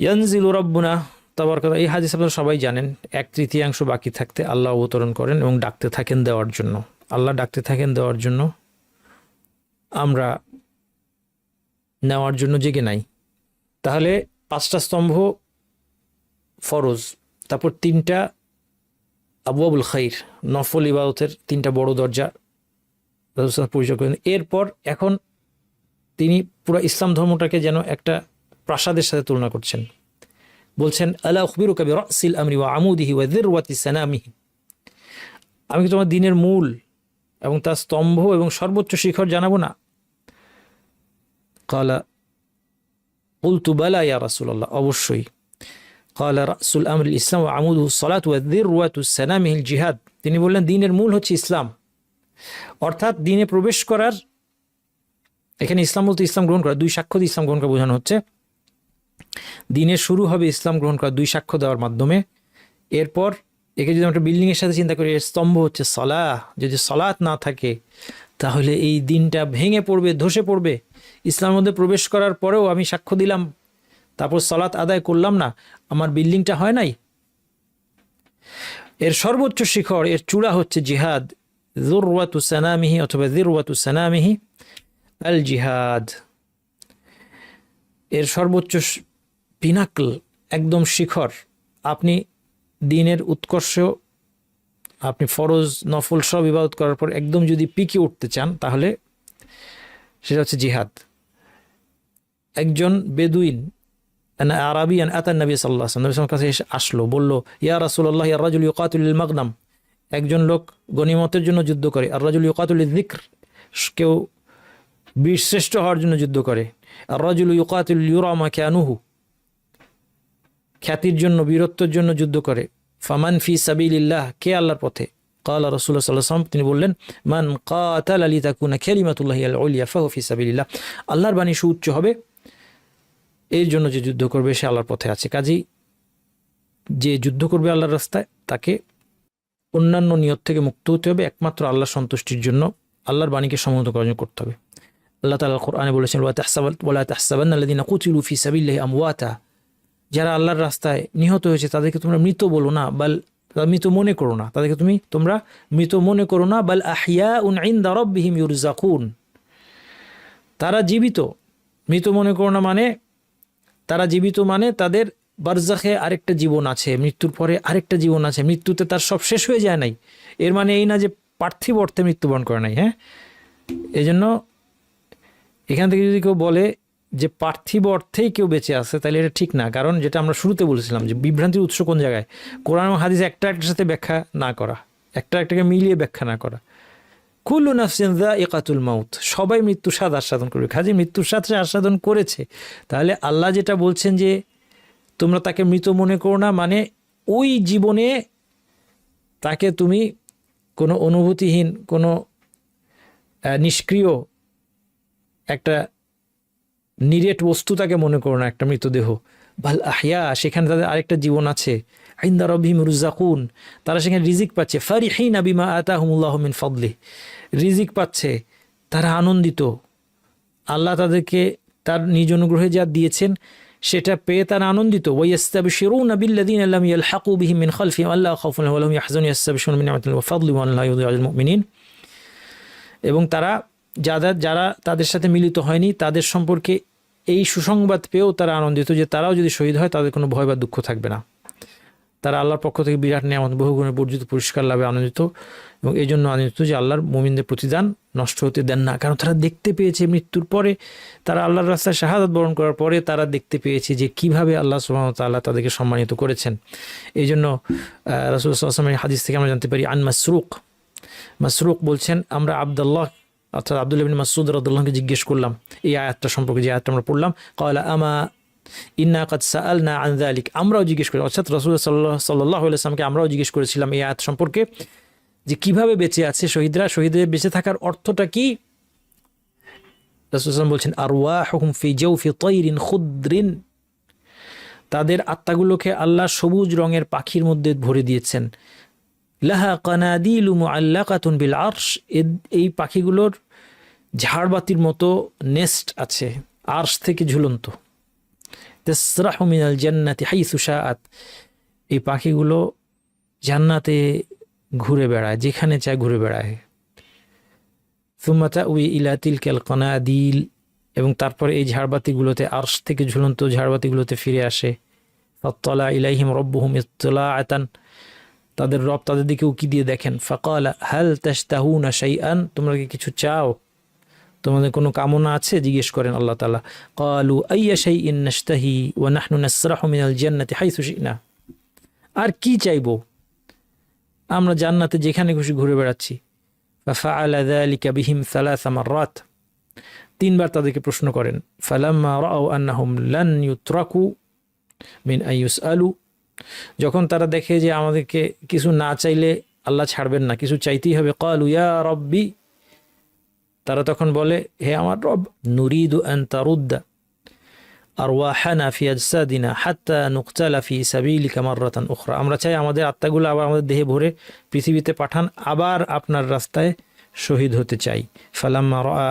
ইয়ানজিলু রাব্বুনা তাবারাকা। এই হাদিস আপনারা সবাই জানেন। 1/3 বাকি থাকতে আল্লাহ অবতরণ করেন এবং ডাকতে থাকেন দেওয়ার জন্য। আল্লাহ ডাকতে থাকেন দেওয়ার জন্য, আমরা নেওয়ার জন্য জেগে নাই। তাহলে 5টা স্তম্ভ ফরজ, তারপর 3টা আবওয়াবুল খাইর, নফল ইবাদতের 3টা বড় দরজা পরিচয় করেন। এরপর এখন তিনি পুরো ইসলাম ধর্মটাকে যেন একটা প্রাসাদের সাথে তুলনা করছেন। বলছেন আলা উখবিরুকা বিরাসিল আমরি ওয়া আমুদিহি ওয়া যিরওয়াতি সানামিহি, আমি কি তোমার দ্বীনের মূল এবং তার স্তম্ভ এবং সর্বোচ্চ শিখর জানাবো না? ক্বালা কুলতু বালা ইয়া রাসূলুল্লাহ, অবশ্যই। ক্বালা রাসুল আমরিল ইসলাম ওয়া আমুদুহুস সালাত ওয়া যিরওয়াতু সানামিহিল জিহাদ, তিনি বললেন দ্বীনের মূল হচ্ছে ইসলাম, অর্থাৎ দ্বীনে প্রবেশ করার, এখানে ইসলাম বলতে ইসলাম গ্রহণ করা, 2 সাক্ষ্য দিয়ে ইসলাম গ্রহণ করা বোঝানো হচ্ছে। দ্বীনের শুরু হবে ইসলাম গ্রহণ করা 2 সাক্ষ্য দেওয়ার মাধ্যমে। এরপর একে যদি আমরা বিল্ডিংয়ের সাথে চিন্তা করি, এর স্তম্ভ হচ্ছে সালাহ। যদি সালাত না থাকে তাহলে এই দিনটা ভেঙে পড়বে, ধসে পড়বে। ইসলামের মধ্যে প্রবেশ করার পরেও আমি সাক্ষ্য দিলাম, তারপর সালাত আদায় করলাম না, আমার বিল্ডিংটা হয় নাই। এর সর্বোচ্চ শিখর, এর চূড়া হচ্ছে জিহাদ, যুরওয়াতু সানামিহি অথবা যিরওয়াতু সানামিহি আল জিহাদ। এর সর্বোচ্চ পিনাকল, একদম শিখর। আপনি দ্বীনের উৎকর্ষ, আপনি ফরজ নফল সব ইবাদত করার পর একদম যদি পিকে উঠতে চান তাহলে সেটা হচ্ছে জিহাদ। একজন বেদুইন আরাবিয়ান আতান নবী সাল্লাল্লাহু আলাইহি ওয়াসাল্লামের কাছে এসে আসলো, বলল ইয়া রাসূলুল্লাহ ইয়া রাজুল ইউকাতিলু লিল মাগনাম, একজন লোক গনিমতের জন্য যুদ্ধ করে। আর রাজুল ইউকাতিলু লিয-যিকর, কেউ বীরশ্রেষ্ঠ হওয়ার জন্য যুদ্ধ করে। আর রাজুল ইউকাতিলু লিয়ুরা মাকানুহু, খ্যাতির জন্য, বীরত্বের জন্য যুদ্ধ করে। ফামান ফি সাবিলিল্লাহ, কে আল্লাহর পথে? ক্বালা রাসূলুল্লাহ সাল্লাল্লাহু আলাইহি ওয়াসাল্লাম, তিনি বললেন মান কাতালা লিতাকুনা কালিমাতুল্লাহি আল উলিয়া ফাহু ফি সাবিলিল্লাহ, আল্লাহর বাণী সুউচ্চ হবে এর জন্য যে যুদ্ধ করবে সে আল্লাহর পথে আছে। কাজেই যে যুদ্ধ করবে আল্লাহর রাস্তায় তাকে অন্যান্য নিয়ত থেকে মুক্ত হতে হবে, একমাত্র আল্লাহর সন্তুষ্টির জন্য আল্লাহর বাণীকে সমুন্নত করার জন্য করতে হবে। আল্লাহ তাআলা কোরআনে বলেছেন ওয়ালা তাহসাবান্নাল্লাযীনা কুতিলু ফি সাবিলিল্লাহি আমওয়াতা, যারা আল্লাহর রাস্তায় নিহত হয়েছে তাদেরকে তোমরা মৃত বলো না, বাল মৃত মনে করো না, তাদেরকে তোমরা মৃত মনে করো না, বাল আহইয়াউন ইনদা রাব্বিহিম ইউরযাকুন, তারা জীবিত। মৃত মনে করো না মানে তারা জীবিত, মানে তাদের বারজাখে আরেকটা জীবন আছে, মৃত্যুর পরে আরেকটা জীবন আছে, মৃত্যুতে তার সব শেষ হয়ে যায় নাই। এর মানে এই না যে পার্থিব অর্থে মৃত্যুবরণ করে নাই। হ্যাঁ, এই জন্য এখান থেকে যদি কেউ বলে যে পার্থিব অর্থেই কেউ বেঁচে আছে, তাহলে এটা ঠিক না। কারণ যেটা আমরা শুরুতে বলেছিলাম যে বিভ্রান্তির উৎস কোন জায়গায়, কোরআন এবং হাদিস একটা একটার সাথে ব্যাখ্যা না করা, একটা একটাকে মিলিয়ে ব্যাখ্যা না করা। কুল্লু নাফসিন যায়িকাতুল মাউত, সবাই মৃত্যুর স্বাদ আস্বাদন করবে। কাজে মৃত্যুর স্বাদ সে আস্বাদন করেছে, তাহলে আল্লাহ যেটা বলছেন যে তোমরা তাকে মৃত মনে করো না, মানে ওই জীবনে তাকে তুমি কোনো অনুভূতিহীন, কোনো নিষ্ক্রিয় একটা নিরেট বস্তু তাকে মনে করো না, একটা মৃতদেহ। বাল আহিয়া, সেখানে তাদের আরেকটা জীবন আছে। ইনদা রাব্বিহিম রুযাকুন, তারা সেখানে রিজিক পাচ্ছে। ফারিহিনা বিমা আতাহুমুল্লাহু মিন ফাদলি, রিজিক পাচ্ছে, তারা আনন্দিত। আল্লাহ তাদেরকে তার নিজ অনুগ্রহে যা দিয়েছেন সেটা পেয়ে তারা আনন্দিত। ওয়াইয়াস্তাবশিরুনা বিল্লাযিনা লাম ইয়ালহাকু বিহিম মিন খালফিহিম আল্লা খাউফুন আলাইহিম ওয়া লাহুম ইয়াহজানুন ইয়াস্তাবশিরুনা বিনি'মাতিন ওয়া ফাদলিন ওয়া আল্লাহু ইউযি'ুল মুমিনিন। এবং তারা যারা তাদের সাথে মিলিত হয়নি তাদের সম্পর্কে এই সুসংবাদ পেয়েও তারা আনন্দিত যে তারাও যদি শহীদ হয় তাদের কোনো ভয় বা দুঃখ থাকবে না। তারা আল্লাহর পক্ষ থেকে বিরাট নিয়ামত বহুগুণে বর্জিত পুরস্কার লাভে আনন্দিত, এবং এই জন্য আনন্দিত যে আল্লাহর মুমিনদের প্রতিদান নষ্ট হতে দেন না। কারণ তারা দেখতে পেয়েছে মৃত্যুর পরে, তারা আল্লাহর রাস্তায় শাহাদাত বরণ করার পরে তারা দেখতে পেয়েছে যে কিভাবে আল্লাহ সুবহানাহু ওয়া তাআলা তাদেরকে সম্মানিত করেছেন। এই জন্য রাসূল সাল্লাল্লাহু আলাইহি ওয়াসাল্লামের হাদিস থেকে আমরা জানতে পারি, আন মাসরুক বলছেন, আমরা আব্দুল্লাহ অর্থাৎ আব্দুল্লাহ ইবনে মাসউদ রাদিয়াল্লাহুকে জিজ্ঞেস করলাম এই আয়াতটা সম্পর্কে, যে আয়াতটা আমরা পড়লাম। ক্বালা আমা ইন্না কাদ সাআলনা আন যালিক, আমরাও জিজ্ঞেস করি, অর্থাৎ রাসূল সাল্লাল্লাহু আলাইহি ওয়াসাল্লামকে আমরাও জিজ্ঞেস করেছিলাম এই আয়াত সম্পর্কে, যে কিভাবে বেঁচে আছে শহীদরা, শহীদের বেঁচে থাকার অর্থটা কি। রাসূল সাল্লাল্লাহু আলাইহি ওয়াসাল্লাম বলছেন, আরওয়াহুম ফি জাওফি তায়রিন খুদ্রিন, তাদের আত্মাগুলোকে আল্লাহ সবুজ রঙের পাখির মধ্যে ভরে দিয়েছেন। লাহা কানাদিলু মুআল্লাকাতুন বিল আরশ, এই পাখিগুলোর ঝাড়বাতির মতো নেস্ট আছে, আরশ থেকে ঝুলন্ত। তাসরাহু মিনাল জান্নাতি হাইসু শাআত, এই পাখিগুলো জান্নাতে ঘুরে বেড়ায়, যেখানে চায় ঘুরে বেড়ায়। সুম্মা তাউই ইলা তিলকাল কানাদিল, এবং তারপরে এই ঝাড়বাতিগুলোতে, আরশ থেকে ঝুলন্ত ঝাড়বাতিগুলোতে ফিরে আসে। ফাত্তালা ইলাইহিম রাব্বুহুম ইত্তিলাআতান, তাদের রব তাদের দিকে উকি দিয়ে দেখেন। ফাকালা হাল তাশতাহুনা শাইআন, তোমরা কি কিছু চাও, তোমাদের কোনো কামনা আছে, জিজ্ঞেস করেন আল্লাহ তাআলা। ক্বালু আইয়া শাইইন নাশতাহি ওয়া নাহনু নাসরাহু মিনাল জান্নাতি হাইসু শিনা, আর কি চাইবো, আমরা জান্নাতে যেখানে খুশি ঘুরে বেড়াচ্ছি। ফাফআলা যালিকা বিহিম সালাসা মাররাত, তিনবার তাদেরকে প্রশ্ন করেন। ফালাম্মা রাআউ আন্নাহুম লান ইউতরাকু মিন আন ইউসআলু, যখন তারা দেখে যে আমাদেরকে কিছু না চাইলে আল্লাহ ছাড়বেন না, কিছু চাইতেই হবে। ক্বালু ইয়া রাব্বি, তারা তখন বলে, হে আমার রব, নুরিদু আন তারুদ্দা আরওয়াহানা ফি আজসাদিনা হাত্তা নুকতালা ফি সাবিলিকা মাররাতান উখরা, আমরা চাই আমাদের আত্মাগুলো আবার আমাদের দেহে ভরে পৃথিবীতে পাঠান, আবার আপনার রাস্তায় শহীদ হতে চাই। ফালাম্মা রাআ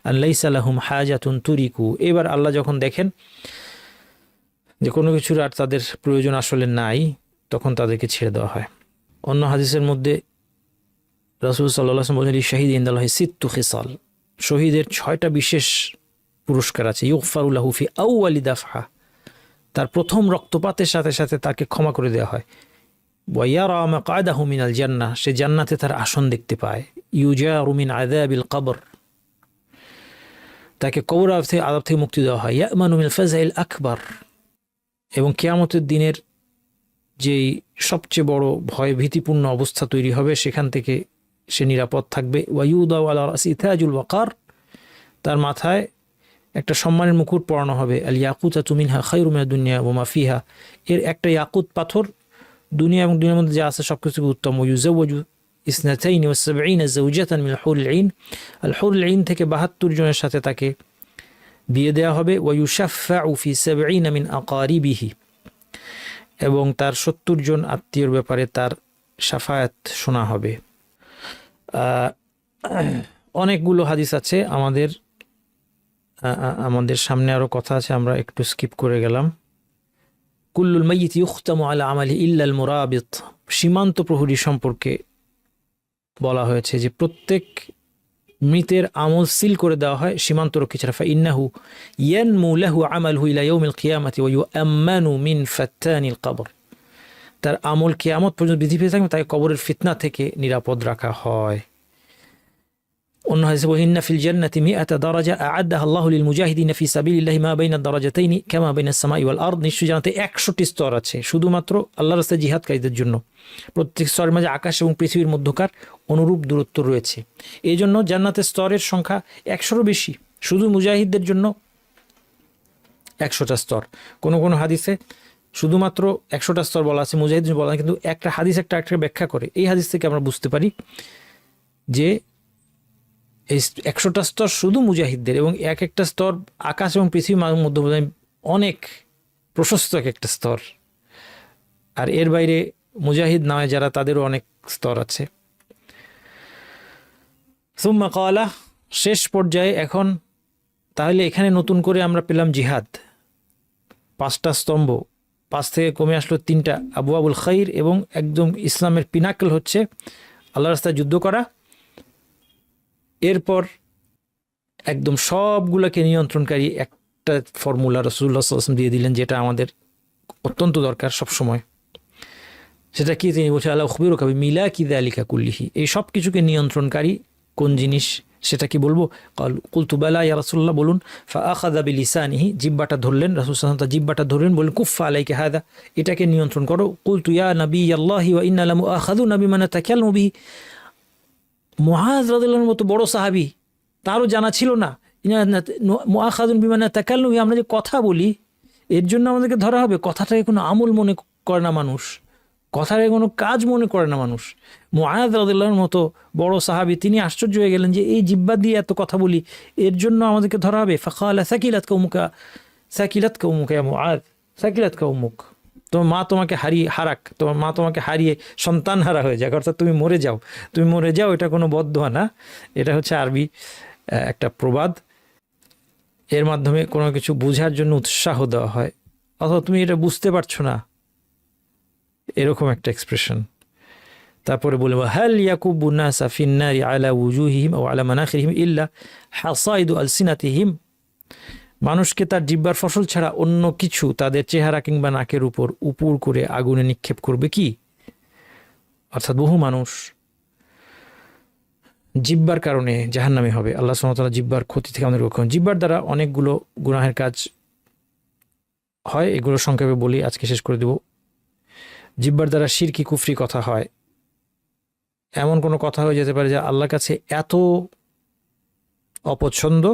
আন লাইসা লাহুম হাজাতুন তুরিকু, এবার আল্লাহ যখন দেখেন যে কোনো কিছুর আর তাদের প্রয়োজন আসলে নাই, তখন তাদেরকে ছেড়ে দেওয়া হয়। অন্য হাদিসের মধ্যে রাসূল সাল্লাল্লাহু আলাইহি ওয়াসাল্লাম বলেন, শাহীদ ইনদাল্লাহি সিত্তু খিসাল, শহীদের 6টা বিশেষ পুরস্কার আছে। ইউগফারু লাহু ফি আউয়ালি দাফহা, তার প্রথম রক্তপাতের সাথে সাথে তাকে ক্ষমা করে দেওয়া হয়। ওয়া ইয়ারা মাকআদাহু মিনাল জান্নাহ, সে জান্নাতে তার আসন দেখতে পায়। ইউজারু মিন আযাবিল কবর, তাকে কবর আযাব থেকে মুক্তি দেওয়া হয়। ইয়ামানু মিনাল ফাযাইল আকবার, এবং কিয়ামতের দিনের যেই সবচেয়ে বড় ভয় ভীতিপূর্ণ অবস্থা তৈরি হবে সেখান থেকে সে নিরাপদ থাকবে। ওয়ায়ুদাউ আলা রাসি তাজুল ওয়াকার, তার মাথায় একটা সম্মানের মুকুট পরানো হবে। আল ইয়াকুতাতু মিনহা খায়রু মিনাদ দুনিয়া ওয়া মা ফিহা, এর একটা ইয়াকুত পাথর দুনিয়া এবং দুনিয়ার মধ্যে যা আছে সবকিছু থেকে উত্তম। ওয়ুজাওয়াজু ইসনাতাইনি ওয়া সাবঈনা যাওজাতান মিনাল হুরুল ঈন, আল হুরুল ঈন থেকে 72 জনের সাথে তাকে বিয়ে দেওয়া হবে। ওয়ুশাফাউ ফি সাবঈনা মিন আকারিবিহি, এবং তার 70 জন আত্মীয়র ব্যাপারে তার শাফায়াত শোনা হবে। অনেকগুলো হাদিস আছে, আমাদের সামনে আরও কথা আছে, আমরা একটু স্কিপ করে গেলাম। কুল্লুল মাইয়িত ইউখতামু আলা আমালি ইল্লাল মুরাবিত, সীমান্ত প্রহরী সম্পর্কে বলা হয়েছে যে প্রত্যেক মৃতের আমল সিল করে দেওয়া হয় সীমান্তরক্ষী ছাড়া। ফাইন্নাহু ইয়ানমু লাহু আমালহু ইলা ইয়াউমিল কিয়ামাতি ওয়া ইউআম্মানু মিন ফাত্তানিল কবর, তার আমল কিয়ামত পর্যন্ত বৃদ্ধি পেয়ে থাকবে, তাকে কবরের ফিতনা থেকে নিরাপদ রাখা হয়। অন্য হাদিসে ওয়াইন্না ফিল জান্নাতি মিআতা দারাজা আ'আদাহা আল্লাহু লিল মুজাহিদিনা ফি সাবিলিল্লাহি মা বাইনা দারাজাতাইনি কামা বাইনা সামাই ওয়াল আরদ। নিশ্চয় জানাতে 100টি স্তর আছে শুধুমাত্র আল্লাহর রাস্তায় জিহাদকারীদের জন্য। প্রত্যেক স্তরের মাঝে আকাশ এবং পৃথিবীর মধ্যকার অনুরূপ দূরত্ব রয়েছে। এই জন্য জান্নাতের স্তরের সংখ্যা 100রও বেশি। শুধু মুজাহিদদের জন্য 100টা স্তর। কোনো কোনো হাদিসে শুধুমাত্র 100টা স্তর বলা আছে, মুজাহিদ বলা, কিন্তু একটা হাদিস একটা ব্যাখ্যা করে। এই হাদিস থেকে আমরা বুঝতে পারি যে এই 100টা স্তর শুধু মুজাহিদদের, এবং এক একটা স্তর আকাশ এবং পৃথিবীর মধ্যে অনেক প্রশস্ত এক একটা স্তর। আর এর বাইরে মুজাহিদ নয় যারা, তাদেরও অনেক স্তর আছে। সুম্মা ক্বালা, শেষ পর্যায়ে এখন তাহলে এখানে নতুন করে আমরা পেলাম জিহাদ, 5টা স্তম্ভ, 5 থেকে কমে আসলো 3টা, আবু আবুল খাইর, এবং একদম ইসলামের পিনাকল হচ্ছে আল্লাহর রাস্তায় যুদ্ধ করা। এরপর একদম সবগুলোকে নিয়ন্ত্রণকারী একটা ফর্মুলা রাসূলুল্লাহ সাল্লাল্লাহু আলাইহি ওয়াসাল্লাম দিয়ে দিলেন, যেটা আমাদের অত্যন্ত দরকার সবসময়। সেটা কি? তিনি বলছেন আলা উখবিরুকা বিমিলাকি যালিকা কুল্লিহি, এই সব কিছুকে নিয়ন্ত্রণকারী কোন জিনিস সেটা কি বলবো? কুলতু বালা ইয়া রাসূলুল্লাহ, বলুন। ফাআখাযা বিলিসানিহি, জিহ্বাটা ধরলেন রাসূল সাল্লাল্লাহু আলাইহি ওয়াসাল্লাম, জিহ্বাটা ধরলেন, বললেন কুফা আলাইকা হাদা, এটাকে নিয়ন্ত্রণ করো। কুলতু ইয়া নাবিয়াল্লাহি ওয়া ইন্না লামুআখাযুনা বিমা নাতাকাল্লামু বিহি। মুআয রাদিয়াল্লাহু আনহুর মতো বড় সাহাবী, তারও জানা ছিল না মুআখাযুন বিমা নাতাকাল্লামু, আমরা যে কথা বলি এর জন্য আমাদেরকে ধরা হবে। কথাটাকে কোনো আমল মনে করে না মানুষ, কথাটাকে কোনো কাজ মনে করে না মানুষ। মুআয রাদিয়াল্লাহু আনহুর মতো বড় সাহাবী, তিনি আশ্চর্য হয়ে গেলেন যে এই জিহ্বা দিয়ে এত কথা বলি, এর জন্য আমাদেরকে ধরা হবে। ফাকালা সাকিলাতকা উমুকা, সাকিলাতকা উমুকা ইয়া মুআয, সাকিলাতকা উমুক, তোমার মা তোমাকে হারাক, তোমার মা তোমাকে হারিয়ে সন্তান হারা হয়ে যাক, অর্থাৎ তুমি মরে যাও, তুমি মরে যাও। এটা কোনো বদদোয়া না, এটা হচ্ছে আরবি একটা প্রবাদ। এর মাধ্যমে কোনো কিছু বোঝার জন্য উৎসাহ দেওয়া হয়, অথবা তুমি এটা বুঝতে পারছো না, এরকম একটা এক্সপ্রেশন। তারপরে বলবো হাল ইয়াকুবু নাসা ফিন নারি আলা উজুহিহিম ওয়া আলা মানাখিরিহিম ইল্লা হাসাইদু আলসিনাতিহিম, মানুষকে তার জিহ্বার ফসল ছাড়া অন্য কিছু তাদের চেহারা কিংবা নাকের উপর উপুর করে আগুনে নিক্ষেপ করবে কি? অর্থাৎ বহু মানুষ জিহ্বার কারণে জাহান্নামী হবে। আল্লাহ সুবহানাহু ওয়া তাআলা জিহ্বার ক্ষতি থেকে আমাদের রক্ষা করুন। জিহ্বার দ্বারা অনেকগুলো গুনাহের কাজ হয়, এগুলো সংক্ষেপে বলি, আজকে শেষ করে দেব। জিহ্বার দ্বারা শিরকি কুফরি কথা হয়, এমন কোনো কথা হয়ে যেতে পারে যা আল্লাহর কাছে এত অপছন্দ,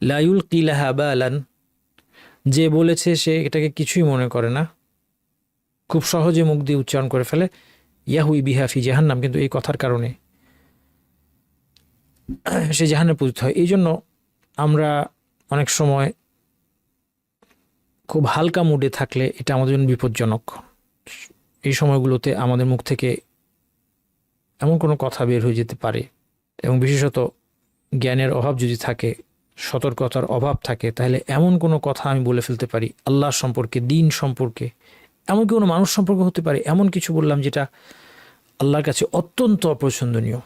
লা ইউলকি লাহা বালান, যে বলেছে সে এটাকে কিছুই মনে করে না, খুব সহজে মুখ দিয়ে উচ্চারণ করে ফেলে, ইয়াহুই বিহা ফি জাহান্নাম, কিন্তু এই কথার কারণে সে জাহান্নামে পতিত হয়। এই জন্য আমরা অনেক সময় খুব হালকা মুডে থাকলে এটা আমাদের জন্য বিপজ্জনক। এই সময়গুলোতে আমাদের মুখ থেকে এমন কোনো কথা বের হয়ে যেতে পারে, এবং বিশেষত জ্ঞানের অভাব যদি থাকে, সতর্কতার অভাব থাকে, তাহলে এমন কোনো কথা আমি বলে ফেলতে পারি আল্লাহ সম্পর্কে, দিন সম্পর্কে, এমনকি কোনো মানুষ সম্পর্কে হতে পারে, এমন কিছু বললাম যেটা আল্লাহর কাছে অত্যন্ত অপছন্দনীয়।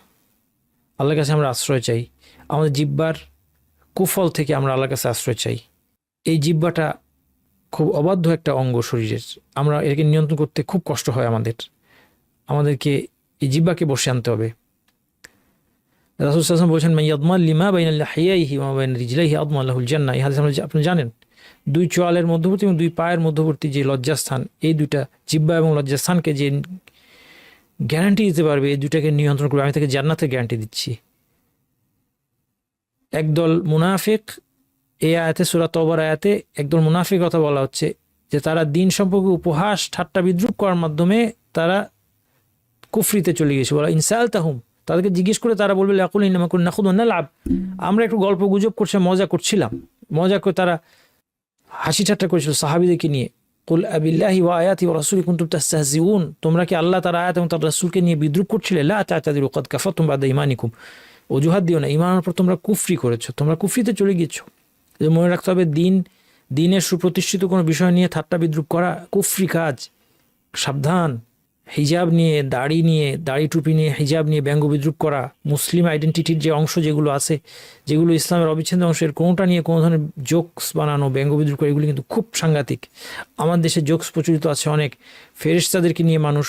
আল্লাহর কাছে আমরা আশ্রয় চাই, আমাদের জিহ্বার কুফল থেকে আমরা আল্লাহর কাছে আশ্রয় চাই। এই জিহ্বাটা খুব অবাধ্য একটা অঙ্গ শরীরের, আমরা এটাকে নিয়ন্ত্রণ করতে খুব কষ্ট হয় আমাদেরকে এই জিহ্বাকে বসে আনতে হবে। রাসূল সাল্লাল্লাহু আলাইহি ওয়াসাল্লাম বলেছেন মাইয়াদমান লিমা বাইনা লিহিয়াইহি ওয়া বাইনা রিজলাইহি আদমান লাহুল জান্নাহ। এই হাদিস আপনি জানেন, 2 চোয়ালের মধ্যবর্তী এবং 2 পায়ের মধ্যবর্তী যে লজ্জাস্থান, এই দুইটা জিহ্বা এবং লজ্জাস্থানকে যে গ্যারান্টি দিতে পারবে, এই দুটাকে নিয়ন্ত্রণ করবে, আমি তাকে জান্নাতের গ্যারান্টি দিচ্ছি। একদল মুনাফিক, এই আয়াতে সূরা তওবার আয়াতে একদল মুনাফিক কথা বলা হচ্ছে যে তারা দিন সম্পর্কে উপহাস ঠাট্টা বিদ্রুপ করার মাধ্যমে তারা কুফরিতে চলে গেছে। বলা ইনসালতাহুম, তাদেরকে জিজ্ঞেস করে তারা বলবে লাকুল ইন্নামা কুন্না নাখুদু ওয়া নালআব, আমরা একটু গল্প গুজব করছে, মজা করছিলাম। মজা করে তারা হাসি ঠাট্টা করেছিল সাহাবীদেরকে নিয়ে। কুল আবিল্লাহি ওয়া আয়াতি ওয়া রাসূলি কুনতুম তাস্তাহজিউন, তোমরা কি আল্লাহ তার আয়াত এবং তার রাসূলকে নিয়ে বিদ্রুপ করছিলে? লা তা'তাযিরু কাদ কাফারতুম বা'দা ঈমানিকুম, অজুহাত দিও না, ঈমানের পর তোমরা কুফরি করেছো, তোমরা কুফরিতে চলে গিয়েছো। মনে রাখতে হবে, দিনের সুপ্রতিষ্ঠিত কোনো বিষয় নিয়ে ঠাট্টা বিদ্রুপ করা কুফরি কাজ, সাবধান। হিজাব নিয়ে, দাড়ি টুপি নিয়ে, হিজাব নিয়ে ব্যঙ্গ বিদ্রুপ করা, মুসলিম আইডেন্টিটির যে অংশ যেগুলো আছে, যেগুলো ইসলামের অবিচ্ছেদ্য অংশের, কোনোটা নিয়ে কোনো ধরনের জোকস বানানো, ব্যঙ্গ বিদ্রুপ করা, এগুলো কিন্তু খুব সাংঘাতিক। আমার দেশে জোকস প্রচলিত আছে অনেক। ফেরেশতাদেরকে নিয়ে মানুষ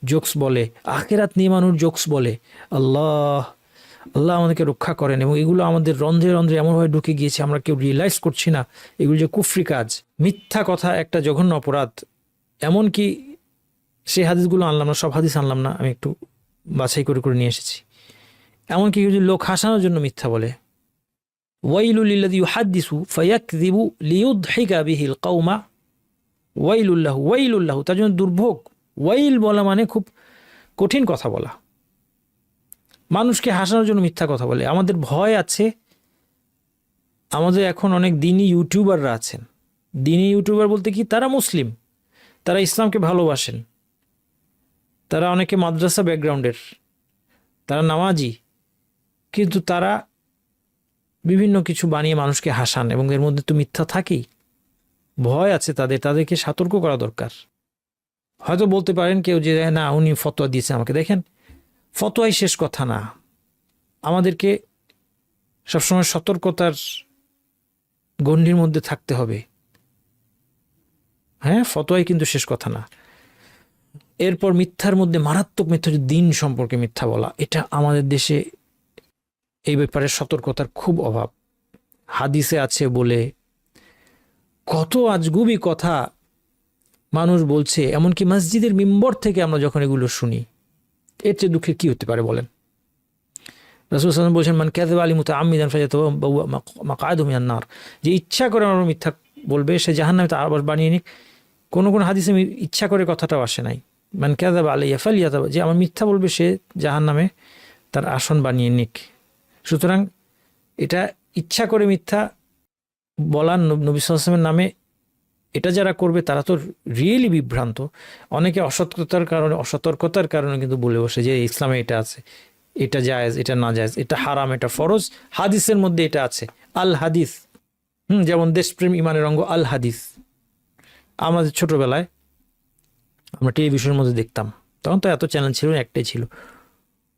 জোকস বলে, আখিরাত নিয়ে মানুষ জোকস বলে। আল্লাহ আল্লাহ আমাদেরকে রক্ষা করেন। এবং এগুলো আমাদের রন্ধ্রে রন্ধ্রে এমনভাবে ঢুকে গিয়েছে, আমরা কেউ রিয়েলাইজ করছি না এগুলো যে কুফরি কাজ। মিথ্যা কথা একটা জঘন্য অপরাধ। এমনকি সেই হাদিসগুলো আনলাম না, সব হাদিস আনলাম না, আমি একটু বাছাই করে করে নিয়ে এসেছি। এমনকি যদি লোক হাসানোর জন্য মিথ্যা বলে, ওয়াইলুল লিল্লাযী ইউহাদ্দিসু ফায়াকযিবু লিইউদহিকা বিহিল কওমা ওয়াইলুল লাহু, তার জন্য দুর্ভোগ। ওয়াইল বলা মানে খুব কঠিন কথা বলা, মানুষকে হাসানোর জন্য মিথ্যা কথা বলে। আমাদের ভয় আছে, আমাদের এখন অনেক দিনী ইউটিউবাররা আছেন। দিনী ইউটিউবার বলতে কি, তারা মুসলিম, তারা ইসলামকে ভালোবাসেন, তারা অনেকে মাদ্রাসা ব্যাকগ্রাউন্ডের, তারা নামাজি, কিন্তু তারা বিভিন্ন কিছু বানিয়ে মানুষকে হাসান এবং এর মধ্যে তো মিথ্যা থাকেই। ভয় আছে তাদেরকে সতর্ক করা দরকার। হয়তো বলতে পারেন কেউ যে না উনি ফতোয়া দিয়েছেন আমাকে। দেখেন, ফতোয়াই শেষ কথা না, আমাদেরকে সবসময় সতর্কতার গণ্ডির মধ্যে থাকতে হবে। হ্যাঁ, ফতোয়াই কিন্তু শেষ কথা না। এরপর মিথ্যার মধ্যে মারাত্মক মিথ্যা হচ্ছে দিন সম্পর্কে মিথ্যা বলা। এটা আমাদের দেশে এই ব্যাপারে সতর্কতার খুব অভাব। হাদিসে আছে বলে কত আজগুবি কথা মানুষ বলছে, এমনকি মসজিদের মিম্বর থেকে আমরা যখন এগুলো শুনি, এর চেয়ে দুঃখের কি হতে পারে বলেন? রাসূল সাল্লাল্লাহু আলাইহি ওয়াসাল্লাম বলেছেন, মান কাযাবা আলী মুতাআম্মিদান ফায়াতাবাওয়া মাকআদাহু মিনান নার, যে ইচ্ছা করে আমার মিথ্যা বলবে সে জাহান্নামে তার আবাস বানিয়ে নিক। কোন হাদিসে ইচ্ছা করে কথাটাও আসে নাই। মান কাযাবা আলাইয়া ফালিয়াতাবা, যে আমার মিথ্যা বলবে সে জাহান্নামে তার আসন বানিয়ে নিক। সুতরাং এটা ইচ্ছা করে মিথ্যা বলার নবী সাল্লাল্লাহু আলাইহি ওয়াসাল্লামের নামে, এটা যারা করবে তারা তো রিয়েলি বিভ্রান্ত। অনেকে অসতর্কতার কারণে কিন্তু বলে বসে যে ইসলামে এটা আছে, এটা জায়েজ, এটা না জায়েজ, এটা হারাম, এটা ফরজ, হাদিসের মধ্যে এটা আছে। আল হাদিস, যেমন দেশপ্রেম ইমানের অঙ্গ আল হাদিস। আমাদের ছোটবেলায় আমরা টেলিভিশনের মধ্যে দেখতাম, তখন তো এত চ্যানেল ছিল, একটাই ছিল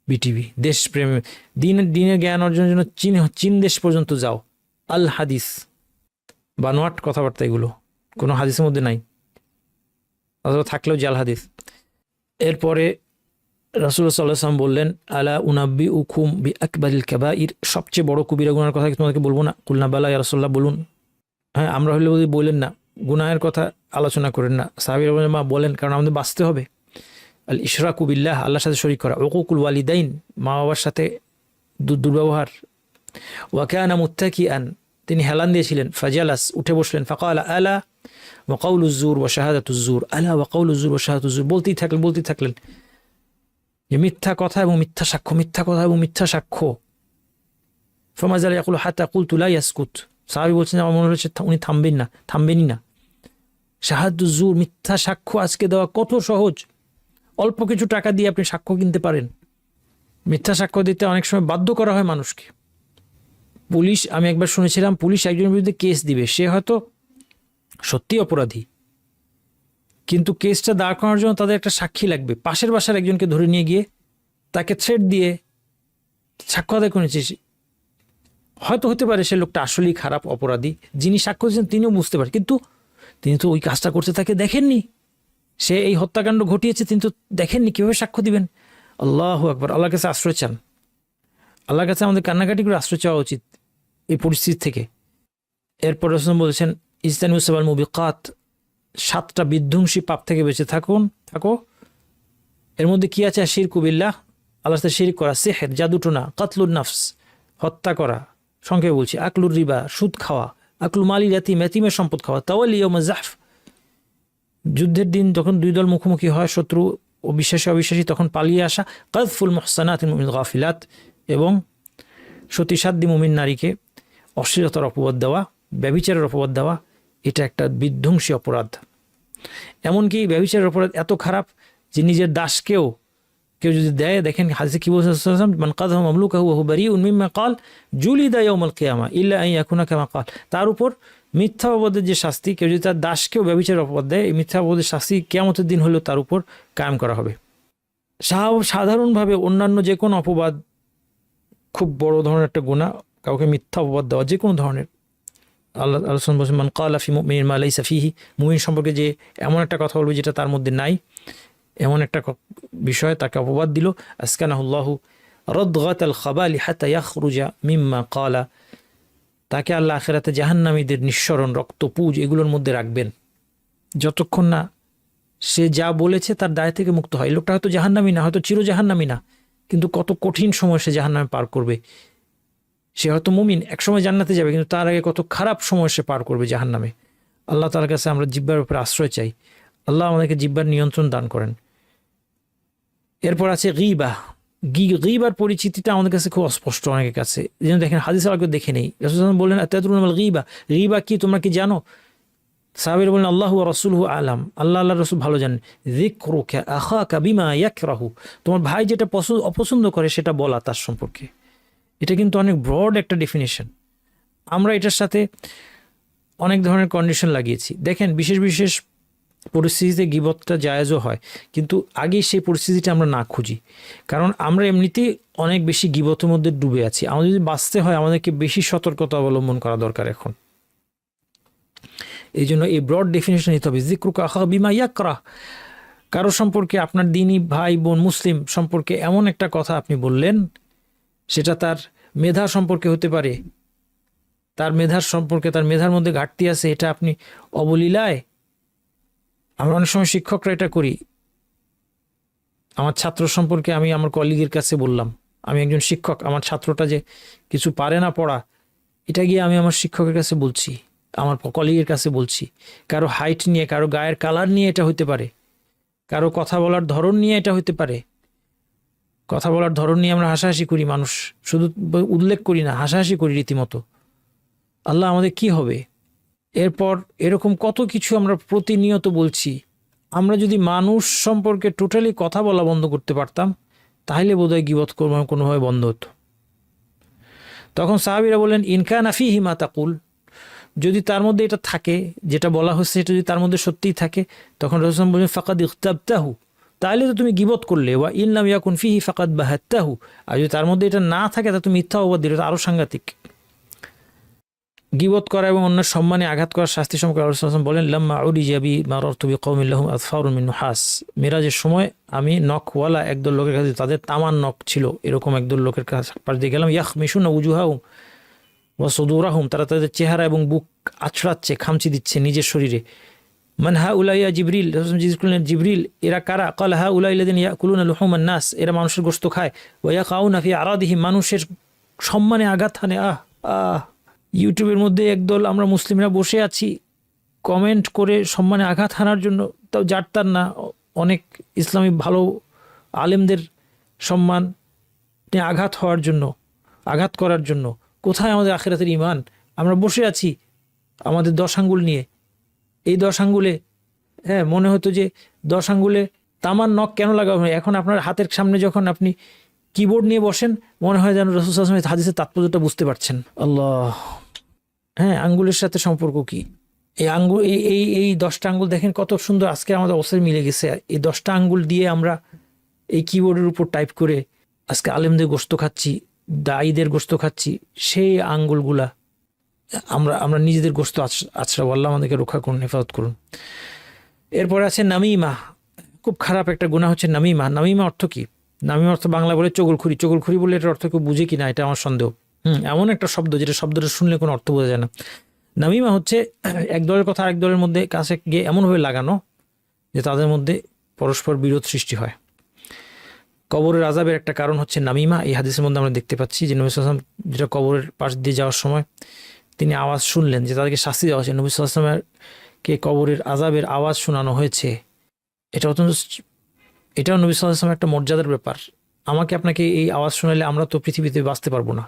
বিটিভি। দেশপ্রেম, দিনের জ্ঞান অর্জনের জন্য চীন দেশ পর্যন্ত যাও, আল হাদিস। বানোয়াট কথাবার্তা, এগুলো কোনো হাদিসের মধ্যে নাই, অথবা থাকলেও জাল হাদিস। এরপরে রাসূলুল্লাহ সাল্লাল্লাহু আলাইহি ওয়াসাল্লাম বললেন, আলা উনাব্বিউকুম বিআকবারিল কাবাইর, সবচেয়ে বড় কবিরা গুনাহের কথা কি তোমাদেরকে বলবো না? কুলনা বালা ইয়া রাসূলুল্লাহ, বলুন। হ্যাঁ, আমরা হলে বললেন না, গুনাহের কথা আলোচনা করেন না। সাহাবীরা বলেন, মা বলেন, কারণ আমাদের বাঁচতে হবে। আল ইশরাকু বিল্লাহ, আল্লাহর সাথে শরীক করা। উকুকুল ওয়ালিদাইন, মা বাবার সাথে দুর্ব্যবহার। ওয়া কানা মুত্তাকিআন, তিনি হেলান দিয়েছিলেন। ফাজালাস, উঠে বসলেন। ফাকালা আলা ওয়া কাউলুজ জুর ওয়া শাহাদাতুজ জুর, আলা ওয়া কাউলুজ জুর ওয়া শাহাদাতুজ জুর, বলতেই থাকলেন যে মিথ্যা কথা এবং মিথ্যা সাক্ষ্য, মিথ্যা কথা এবং মিথ্যা সাক্ষ্য। ফামাজাল ইয়াকুলু হাত্তা কুলতু লা ইয়াসকুত, সাহাবী বলছেন আমার মনে হচ্ছে উনি থামবেনই না। শাহাদাতুজ জুর, মিথ্যা সাক্ষ্য আজকে দেওয়া কত সহজ। অল্প কিছু টাকা দিয়ে আপনি সাক্ষ্য কিনতে পারেন। মিথ্যা সাক্ষ্য দিতে অনেক সময় বাধ্য করা হয় মানুষকে। পুলিশ, আমি একবার শুনেছিলাম, পুলিশ একজনের বিরুদ্ধে কেস দিবে, সে হয়তো সত্যি অপরাধী, কিন্তু কেসটা দাঁড় করানোর জন্য তাদের একটা সাক্ষী লাগবে। পাশের বাসার একজনকে ধরে নিয়ে গিয়ে তাকে থ্রেট দিয়ে সাক্ষ্য আদায় করেছে। হয়তো হতে পারে সে লোকটা আসলেই খারাপ অপরাধী, যিনি সাক্ষ্য দিচ্ছেন তিনিও বুঝতে পারেন, কিন্তু তিনি তো ওই কাজটা করতে তাকে দেখেননি। সে এই হত্যাকাণ্ড ঘটিয়েছে, তিনি তো দেখেননি, কীভাবে সাক্ষ্য দিবেন? আল্লাহু আকবার। আল্লাহর কাছে আশ্রয় চান, আল্লাহর কাছে আমাদের কান্নাকাটি করে আশ্রয় চাওয়া উচিত এই পরিস্থিতি থেকে। এরপর রাসূল বলেছেন, ইজতানিবুস সাবাল মুবিকাত, 7টা বিধ্বংসী পাপ থেকে বেঁচে থাকো। এর মধ্যে কি আছে? শিরকু বিল্লাহ, আল্লাহর সাথে শিরক করা, সিহর, জাদুটোনা, কাতলুন নাফস, হত্যা করা, সংক্ষেপে বলছি, আকলুর রিবা, সুদ খাওয়া, আকলু মালিল ইয়াতিম, ইয়াতিমের সম্পদ খাওয়া, তাওয়াল্লি ইয়াউমাজ জাহফ, যুদ্ধের দিন যখন দুই দল মুখোমুখি হয়, শত্রু ও অবিশ্বাসী, তখন পালিয়ে আসা, কাযফুল মুহসানাতিল মুমিনাত গাফিলাত, এবং সতীসাধ্যী মুমিন নারীকে অশ্লীলতার অপবাদ দেওয়া, ব্যভিচারের অপবাদ দেওয়া, এটা একটা বিধ্বংসী অপরাধ। এমনকি ব্যভিচারের অপরাধ এত খারাপ যে নিজের দাসকেও কেউ যদি দেয়, দেখেন হাদিসে কি বলছেন, মান কাযাহা মামলুকাহু ওয়া হুয়া বারিউন মিম্মা ক্বাল জুলিদা ইয়াউমাল কিয়ামা ইল্লা আন ইয়াকুনা কামা ক্বাল, তার উপর মিথ্যা অপবাদের যে শাস্তি, কেউ যদি তার দাসকেও ব্যভিচারের অপবাদ দেয়, এই মিথ্যা অপবাদের শাস্তি কিয়ামতের দিন হলেও তার উপর কায়েম করা হবে। সাধারণভাবে অন্যান্য যে কোনো অপবাদ খুব বড় ধরনের একটা গুনাহ, কাউকে মিথ্যা অপবাদ দেওয়া যে কোনো ধরনের। আল্লাহ বলছেন মান ক্বালা ফি মুমিনিন মা লাইসা ফিহি, মুমিন সম্পর্কে যে এমন একটা কথা বলবে যেটা তার মধ্যে নাই, এমন একটা বিষয় তাকে অপবাদ দিল, আসকানাহুল্লাহু রাদগাতাল খাবালি হাত্তা ইয়াখরুজা মিম্মা ক্বালা, তাকে আল্লাহ আখিরাতে জাহান্নামীদের নিঃসরণ, রক্তপুজ এগুলোর মধ্যে রাখবেন যতক্ষণ না সে যা বলেছে তার দায় থেকে মুক্ত হয়। লোকটা হয়তো জাহান্নামী না, হয়তো চির জাহান্নামী না, কিন্তু কত কঠিন সময় সে জাহান্নামে পার করবে। সে হয়তো মুমিন, একসময় জান্নাতে যাবে, কিন্তু তার আগে কত খারাপ সময় সে পার করবে জাহান্নামে। আল্লাহ তাআলার কাছে আমরা জিহ্বার উপরে আশ্রয় চাই, আল্লাহ আমাদেরকে জিহ্বার নিয়ন্ত্রণ দান করেন। এরপর আছে গীবা। গীবার পরিচিতিটা আমাদের কাছে খুব অস্পষ্ট অনেকের কাছে। যেন দেখেন হাদিস আগে দেখে নেই, রাসূল সাল্লাল্লাহু আলাইহি ওয়াসাল্লাম বললেন আতাদরুনা মাল গীবা, গীবা কি তোমরা কি জানো? সাহাবীরা বললেন আল্লাহু ওয়া রাসূলুহু আলাম, আল্লাহ আল্লাহর রাসূল ভালো জানেন। যিকরুকা আখাকা বিমা ইয়াকরাহু, তোমার ভাই যেটা অপছন্দ করে সেটা বলা তার সম্পর্কে। এটা কিন্তু অনেক ব্রড একটা ডেফিনেশন। আমরা এটার সাথে অনেক ধরনের কন্ডিশন লাগিয়েছি। দেখেন বিশেষ বিশেষ পরিস্থিতিতে গীবতটা জায়েজও হয়, কিন্তু আগে সেই পরিস্থিতিটা আমরা না খুঁজি, কারণ আমরা এমনিতেই অনেক বেশি গীবতের মধ্যে ডুবে আছি। আমাদের যদি বাঁচতে হয় আমাদেরকে বেশি সতর্কতা অবলম্বন করা দরকার এখন। এই জন্য এই ব্রড ডেফিনেশন নিতে হবে, যিকরুকা আখাকা বিমা ইয়াকরাহ। কারো সম্পর্কে, আপনার দ্বীনি ভাই বোন মুসলিম সম্পর্কে এমন একটা কথা আপনি বললেন, সেটা তার মেধা সম্পর্কে হতে পারে, তার মেধার সম্পর্কে, তার মেধার মধ্যে ঘাটতি আছে, এটা আপনি অবলীলায়, আমরা অনেক সময় শিক্ষকরা এটা করি। আমার ছাত্র সম্পর্কে আমি আমার কলিগের কাছে বললাম, আমি একজন শিক্ষক, আমার ছাত্রটা যে কিছু পারে না পড়া, এটা গিয়ে আমি আমার শিক্ষকের কাছে বলছি, আমার কলিগের কাছে বলছি। কারো হাইট নিয়ে, কারো গায়ের কালার নিয়ে এটা হতে পারে, কারো কথা বলার ধরন নিয়ে এটা হতে পারে। কথা বলার ধরন নিয়ে আমরা হাসাহাসি করি, মানুষ শুধু উল্লেখ করি না, হাসাহাসি করি রীতিমতো। আল্লাহ আমাদের কি হবে? এরপর এরকম কত কিছু আমরা প্রতিনিয়ত বলছি। আমরা যদি মানুষ সম্পর্কে টোটালি কথা বলা বন্ধ করতে পারতাম, তাহলে বোধহয় গীবত কোনোভাবে বন্ধ হতো। তখন সাহাবীরা বলেন ইনকানা ফিহি মা তাকুল, যদি তার মধ্যে এটা থাকে, যেটা বলা হচ্ছে এটা যদি তার মধ্যে সত্যিই থাকে, তখন রাসূল বলেন ফাকাদ ইখতাবতাহু, তাহলে তো তুমি গীবত করলে। ওয়া ইন লাম ইয়াকুন ফিহি ফাকাদ বাহাত্তাহু, আর যদি তার মধ্যে এটা না থাকে তা তুমি মিথ্যা অপবাদ দিলে, আরো সাংঘাতিক। গীবত করা এবং অন্য সম্মানে আঘাত করার শাস্তি সম্পর্কে রাসূল সাল্লাল্লাহু আলাইহি ওয়াসাল্লাম বলেন লাম্মা উরিজা বি মারারতু বিকওমিন লাহুম আযফারুন মিন নুহাস, মিরাজের সময় আমি নখওয়ালা একদল লোকের কাছে, তাদের তামার নখ ছিল, এরকম একদল লোকের কাছে পাশ দিয়ে গেলাম। ইয়াখমিশুনা উজুহাহুম ওয়া সুদুরাহুম, তারা তাদের চেহারা এবং বুক আছড়াচ্ছে, খামচি দিচ্ছে নিজের শরীরে। মান হাউলা ইয়া জিবরিল, রাসূল জিজ্ঞেস করলেন জিবরিল এরা কারা? ক্বালা হাউলা আল্লাযিনা ইয়াকুলুনা লুহুমান নাস, এরা মানুষের গোশত খায়। ওয়া ইয়াকাউনা ফি আরাদিহিম, মানুষের সম্মানে আঘাত হানে। ইউটিউবের মধ্যে একদল আমরা মুসলিমরা বসে আছি কমেন্ট করে সম্মানে আঘাত হানার জন্য, তাও যার তার না, অনেক ইসলামী ভালো আলেমদের সম্মান আঘাত হওয়ার জন্য, আঘাত করার জন্য। কোথায় আমাদের আখিরাতের ঈমান? আমরা বসে আছি আমাদের 10 আঙ্গুল নিয়ে, এই 10 আঙ্গুলে, মনে হতো যে 10 আঙ্গুলে তামার নখ কেন লাগানো হয়? এখন আপনার হাতের সামনে যখন আপনি কিবোর্ড নিয়ে বসেন, মনে হয় যেন রাসূল সাল্লাল্লাহু আলাইহি ওয়াসাল্লাম হাদিসের তাৎপর্যটা বুঝতে পারছেন। আল্লাহ, আঙ্গুলের সাথে সম্পর্ক কি? এই আঙ্গুল, এই 10টা আঙ্গুল দেখেন কত সুন্দর আজকে আমাদের অবস্থায় মিলে গেছে। এই 10টা আঙ্গুল দিয়ে আমরা এই কিবোর্ডের উপর টাইপ করে আজকে আলেমদের গোশত খাচ্ছি, দায়ীদের গোশত খাচ্ছি। সেই আঙ্গুলগুলা আমরা নিজেদের গোশত আছড়াবো। আল্লাহ আমাদেরকে রক্ষা করুন, হেফাজত করুন। এরপরে আছে নামিমা, খুব খারাপ একটা গুনাহ হচ্ছে নামিমা। নামিমা অর্থ কি? নামিমা অর্থ বাংলা বলে চগলখুরি। চগলখুরি বলে এটার অর্থ কেউ বুঝে কিনা এটা আমার সন্দেহ। এমন একটা শব্দ যেটা শব্দটা শুনলে কোনো অর্থ বোঝা যায় না। নামিমা হচ্ছে এক দলের কথা আরেক দলের মধ্যে কাছে গিয়ে এমনভাবে লাগানো যে তাদের মধ্যে পরস্পর বিরোধ সৃষ্টি হয়। কবরের আযাবের একটা কারণ হচ্ছে নামিমা। এই হাদিসের মধ্যে আমরা দেখতে পাচ্ছি যে নবী সাল্লাল্লাহু আলাইহি ওয়াসাল্লাম যেটা কবরের পাশ দিয়ে যাওয়ার সময় তিনি আওয়াজ শুনলেন যে তাদেরকে শাস্তি দেওয়া হয়েছে, নবী সাল্লাল্লাহু আলাইহি ওয়াসাল্লামকে কবরের আযাবের আওয়াজ শোনানো হয়েছে। এটাও নবী সাল্লাল্লাহু আলাইহি ওয়াসাল্লামের একটা মর্যাদার ব্যাপার। আমাকে আপনাকে এই আওয়াজ শোনালে আমরা তো পৃথিবীতে বাঁচতে পারবো না,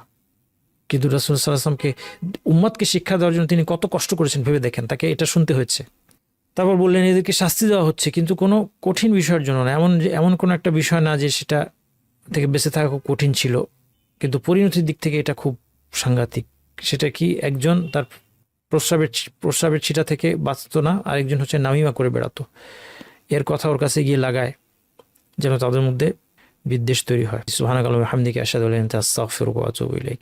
কিন্তু রাসূল সাল্লাল্লাহু আলাইহি ওয়াসাল্লামকে উম্মতকে শিক্ষা দেওয়ার জন্য তিনি কত কষ্ট করেছেন ভেবে দেখেন, তাকে এটা শুনতে হয়েছে। তারপর বললেন এদেরকে শাস্তি দেওয়া হচ্ছে, কিন্তু কোনো কঠিন বিষয়ের জন্য না, এমন কোনো একটা বিষয় না যে সেটা থেকে বেঁচে থাকা খুব কঠিন ছিল, কিন্তু পরিণতির দিক থেকে এটা খুব সাংঘাতিক। সেটা কি? একজন তার প্রস্রাবের ছিটা থেকে বাঁচতো না, আরেকজন হচ্ছে নামিমা করে বেড়াতো। এর কথা ওর কাছে গিয়ে লাগায় যেন তাদের মধ্যে বিদ্বেষ তৈরি হয়। সুবহানাকাল্লাহি ওয়া বিহামদিহি আশহাদু আল্লা ইলাহা ইল্লা আনতা আস্তাগফিরুকা ওয়া আতুবু ইলাইক।